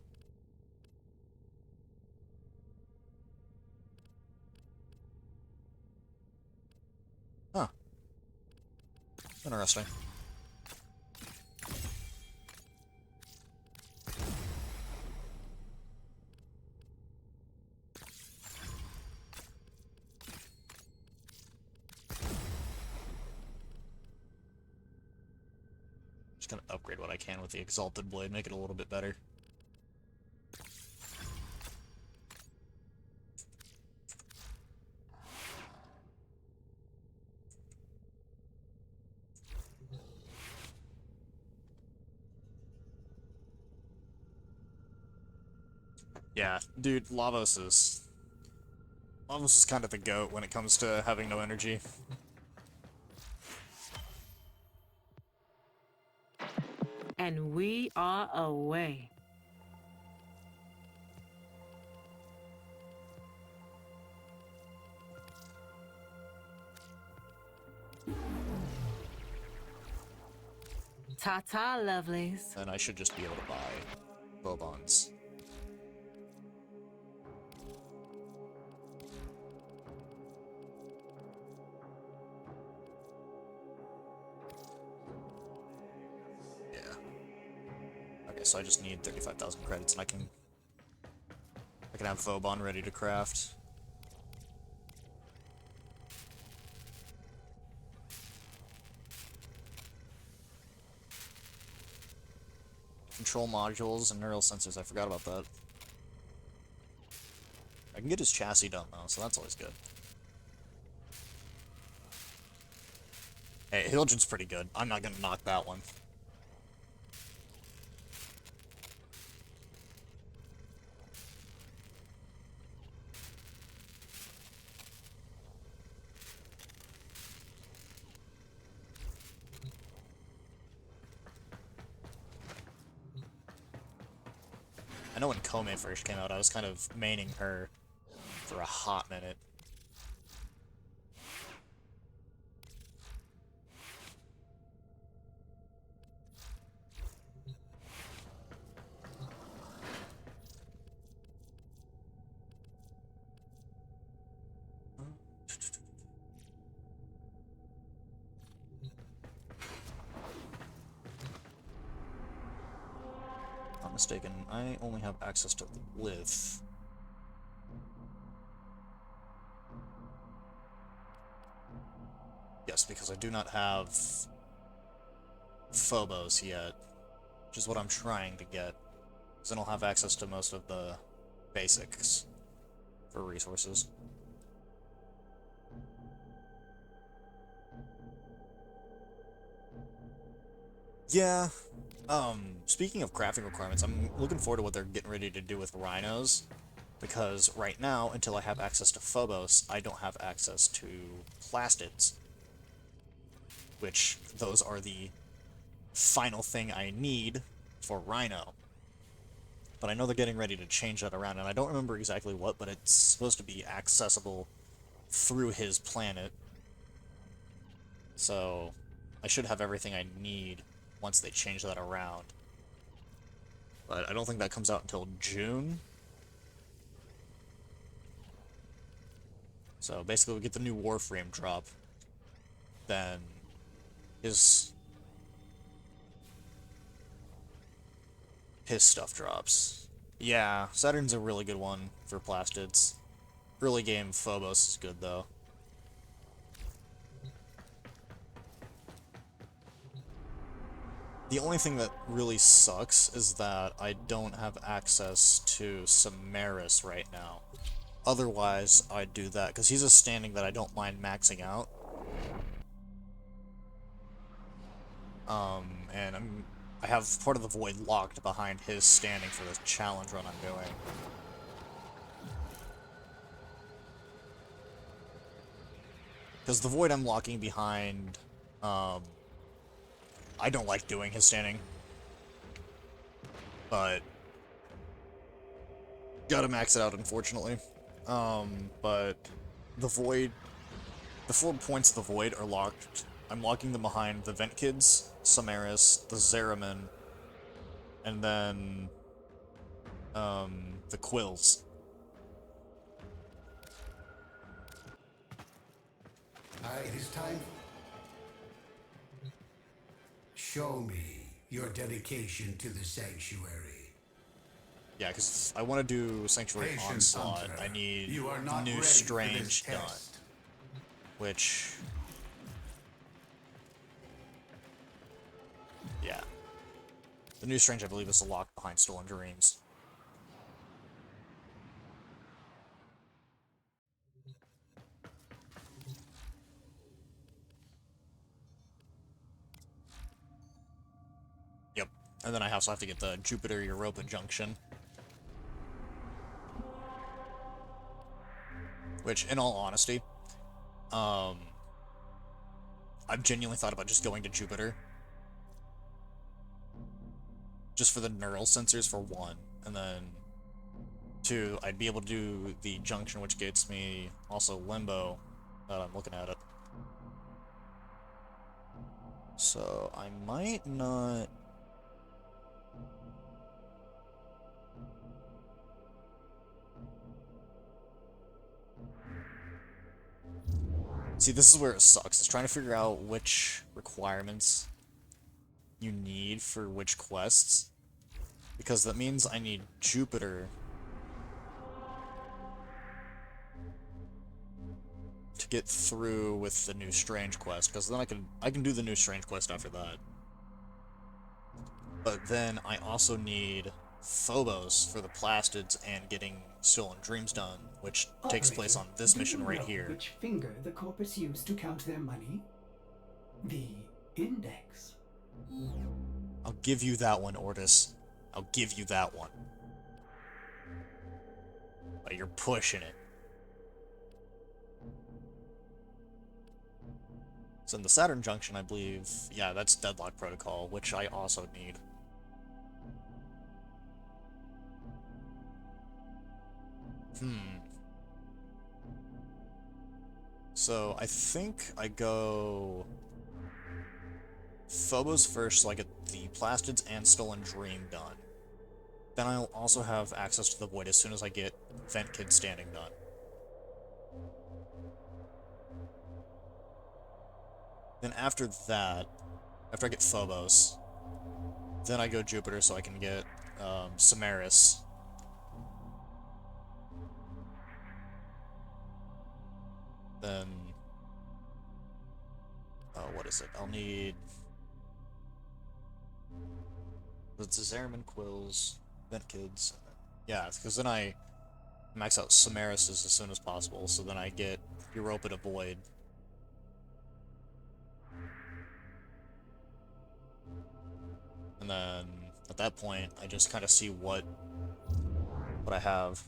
Huh. Interesting. Just gonna upgrade what I can with the Exalted Blade, make it a little bit better. Yeah, dude, Lavos is kind of the GOAT when it comes to having no energy. And we are away. Ta-ta, lovelies. And I should just be able to buy Bobons. Yeah. Okay, so I just need 35,000 credits and I can have Vobon ready to craft. control modules and neural sensors. I forgot about that. I can get his chassis done, though, so that's always good. Hey, Hilgen's pretty good. I'm not gonna knock that one. I know when Kome first came out, I was kind of maining her for a hot minute. Not mistaken, I only have access to Lith. Yes, because I do not have Phobos yet, which is what I'm trying to get, because I don't have access to most of the basics for resources. Yeah, speaking of crafting requirements, I'm looking forward to what they're getting ready to do with rhinos, because right now, until I have access to Phobos, I don't have access to plastids, which those are the final thing I need for Rhino. But I know they're getting ready to change that around, and I don't remember exactly what, but it's supposed to be accessible through his planet. So I should have everything I need once they change that around. But I don't think that comes out until June. So basically we get the new Warframe drop. Then his stuff drops. Yeah, Saturn's a really good one for plastids. Early game Phobos is good though. The only thing that really sucks is that I don't have access to Samaris right now. Otherwise, I'd do that, because he's a standing that I don't mind maxing out. And I have part of the Void locked behind his standing for this challenge run I'm doing. Because the Void I'm locking behind, I don't like doing his standing. But gotta max it out, unfortunately. But the Void, the 4 points of the Void are locked. I'm locking them behind the Vent Kids, Samaris, the Zeraman, and then, the Quills. It is time. Show me your dedication to the sanctuary. Yeah, because I want to do Sanctuary Patience, Onslaught. Hunter. I need You are not New ready for Strange this done. test. Which... yeah. The New Strange, I believe, is locked behind Stolen Dreams. Yep. And then I also have to get the Jupiter-Europa junction. Which, in all honesty, I've genuinely thought about just going to Jupiter. Just for the neural sensors, for one. And then, two, I'd be able to do the junction, which gets me also Limbo, that I'm looking at it. So, I might not... See, this is where it sucks. It's trying to figure out which requirements you need for which quests. Because that means I need Jupiter to get through with the New Strange quest, because then I can do the New Strange quest after that. But then I also need Phobos for the Plastids and getting Stolen Dreams done, which takes place on this mission right here. Which finger the corpus used to count their money? The index. I'll give you that one, Ortis. I'll give you that one. But you're pushing it. So in the Saturn Junction, I believe, yeah, that's Deadlock Protocol, which I also need. So I think I go Phobos first, so I get the Plastids and Stolen Dream done. Then I'll also have access to the Void as soon as I get Vent Kid Standing done. Then after that, after I get Phobos, then I go Jupiter so I can get Samaris. Then, what is it? I'll need the Zerman Quills, Vent Kids, yeah, because then I max out Samaris as soon as possible, so then I get Europa to Void. And then, at that point, I just kind of see what I have.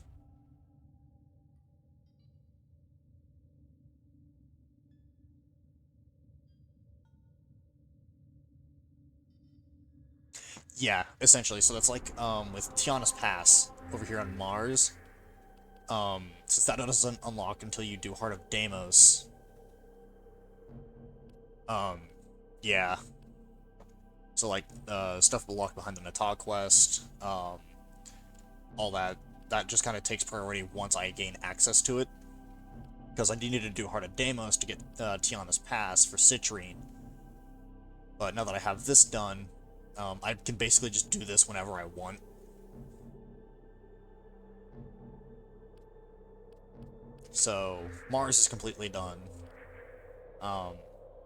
Yeah, essentially. So that's like, with Tiana's Pass over here on Mars. Since that doesn't unlock until you do Heart of Deimos. Yeah. So, like, stuff will lock behind the Nata quest, all that just kind of takes priority once I gain access to it. Because I needed to do Heart of Deimos to get Tiana's Pass for Citrine. But now that I have this done, I can basically just do this whenever I want. So, Mars is completely done.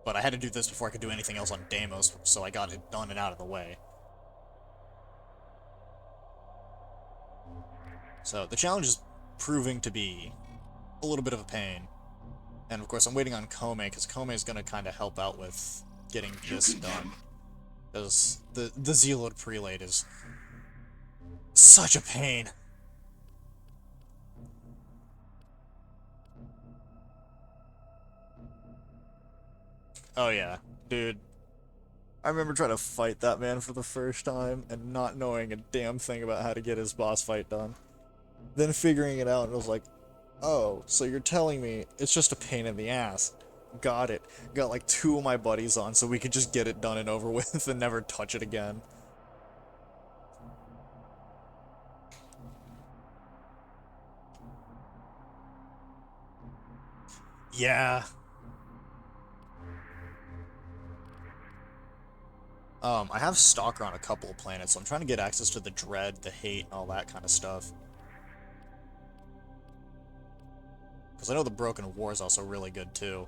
But I had to do this before I could do anything else on Deimos, so I got it done and out of the way. So, the challenge is proving to be a little bit of a pain. And of course, I'm waiting on Kome, because Kome is going to kind of help out with getting this done. Because the Zealot Prelate is such a pain. Oh yeah, dude. I remember trying to fight that man for the first time and not knowing a damn thing about how to get his boss fight done. Then figuring it out and I was like, oh, so you're telling me it's just a pain in the ass. Got it. Got like 2 of my buddies on so we could just get it done and over with and never touch it again. Yeah. I have Stalker on a couple of planets, so I'm trying to get access to the Dread, the Hate, and all that kind of stuff. Because I know the Broken War is also really good, too.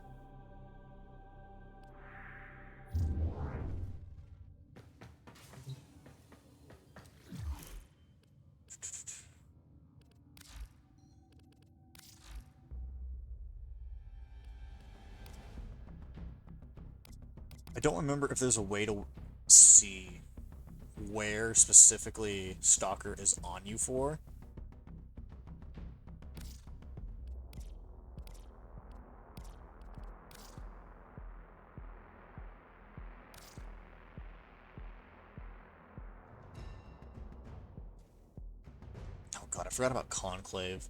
I don't remember if there's a way to see where specifically Stalker is on you for. Oh god, I forgot about Conclave.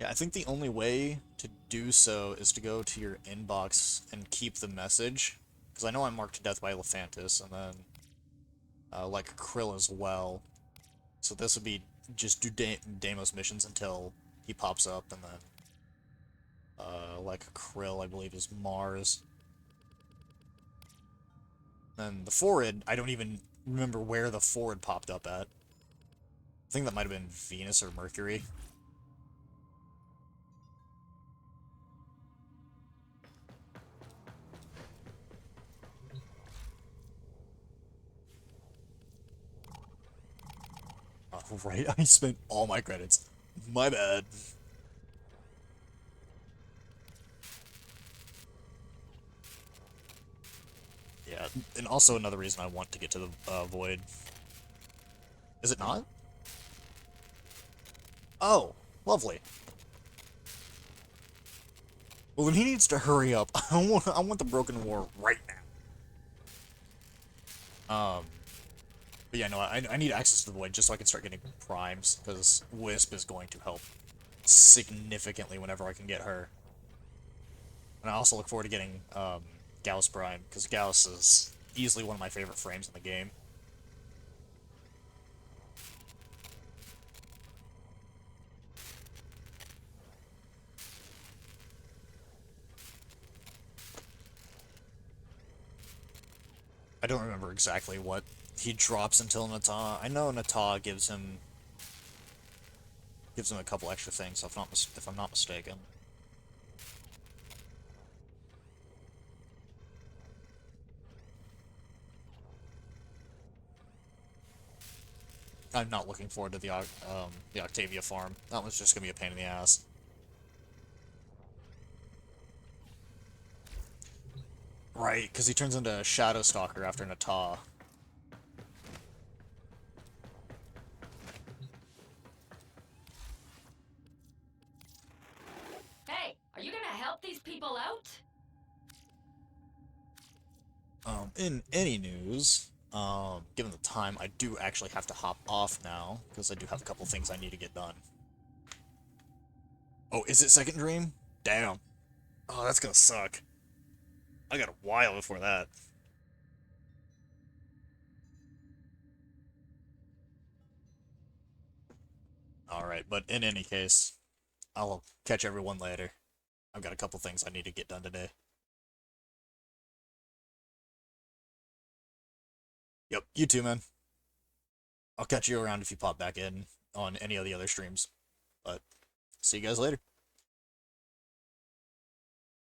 Yeah, I think the only way to do so is to go to your inbox and keep the message. Because I know I'm marked to death by Elephantis, and then, like Krill as well. So this would be just do Deimos missions until he pops up, and then like Krill, I believe, is Mars. Then the Forward, I don't even remember where the Forward popped up at. I think that might have been Venus or Mercury. Oh, right, I spent all my credits. My bad. Yeah, and also another reason I want to get to the Void. Is it not? Oh, lovely. Well, then he needs to hurry up. I want the Broken War right now. But yeah, no, I need access to the Void just so I can start getting primes, because Wisp is going to help significantly whenever I can get her. And I also look forward to getting Gauss Prime, because Gauss is easily one of my favorite frames in the game. I don't remember exactly what he drops until Nata. I know Nata gives him a couple extra things, if I'm not mistaken. I'm not looking forward to the Octavia farm. That one's just gonna be a pain in the ass. Right, because he turns into a Shadow Stalker after Nata. Hey, are you gonna help these people out? In any news, given the time, I do actually have to hop off now, because I do have a couple things I need to get done. Oh, is it Second Dream? Damn. Oh, that's gonna suck. I got a while before that. Alright, but in any case, I'll catch everyone later. I've got a couple things I need to get done today. Yep, you too, man. I'll catch you around if you pop back in on any of the other streams. But, see you guys later.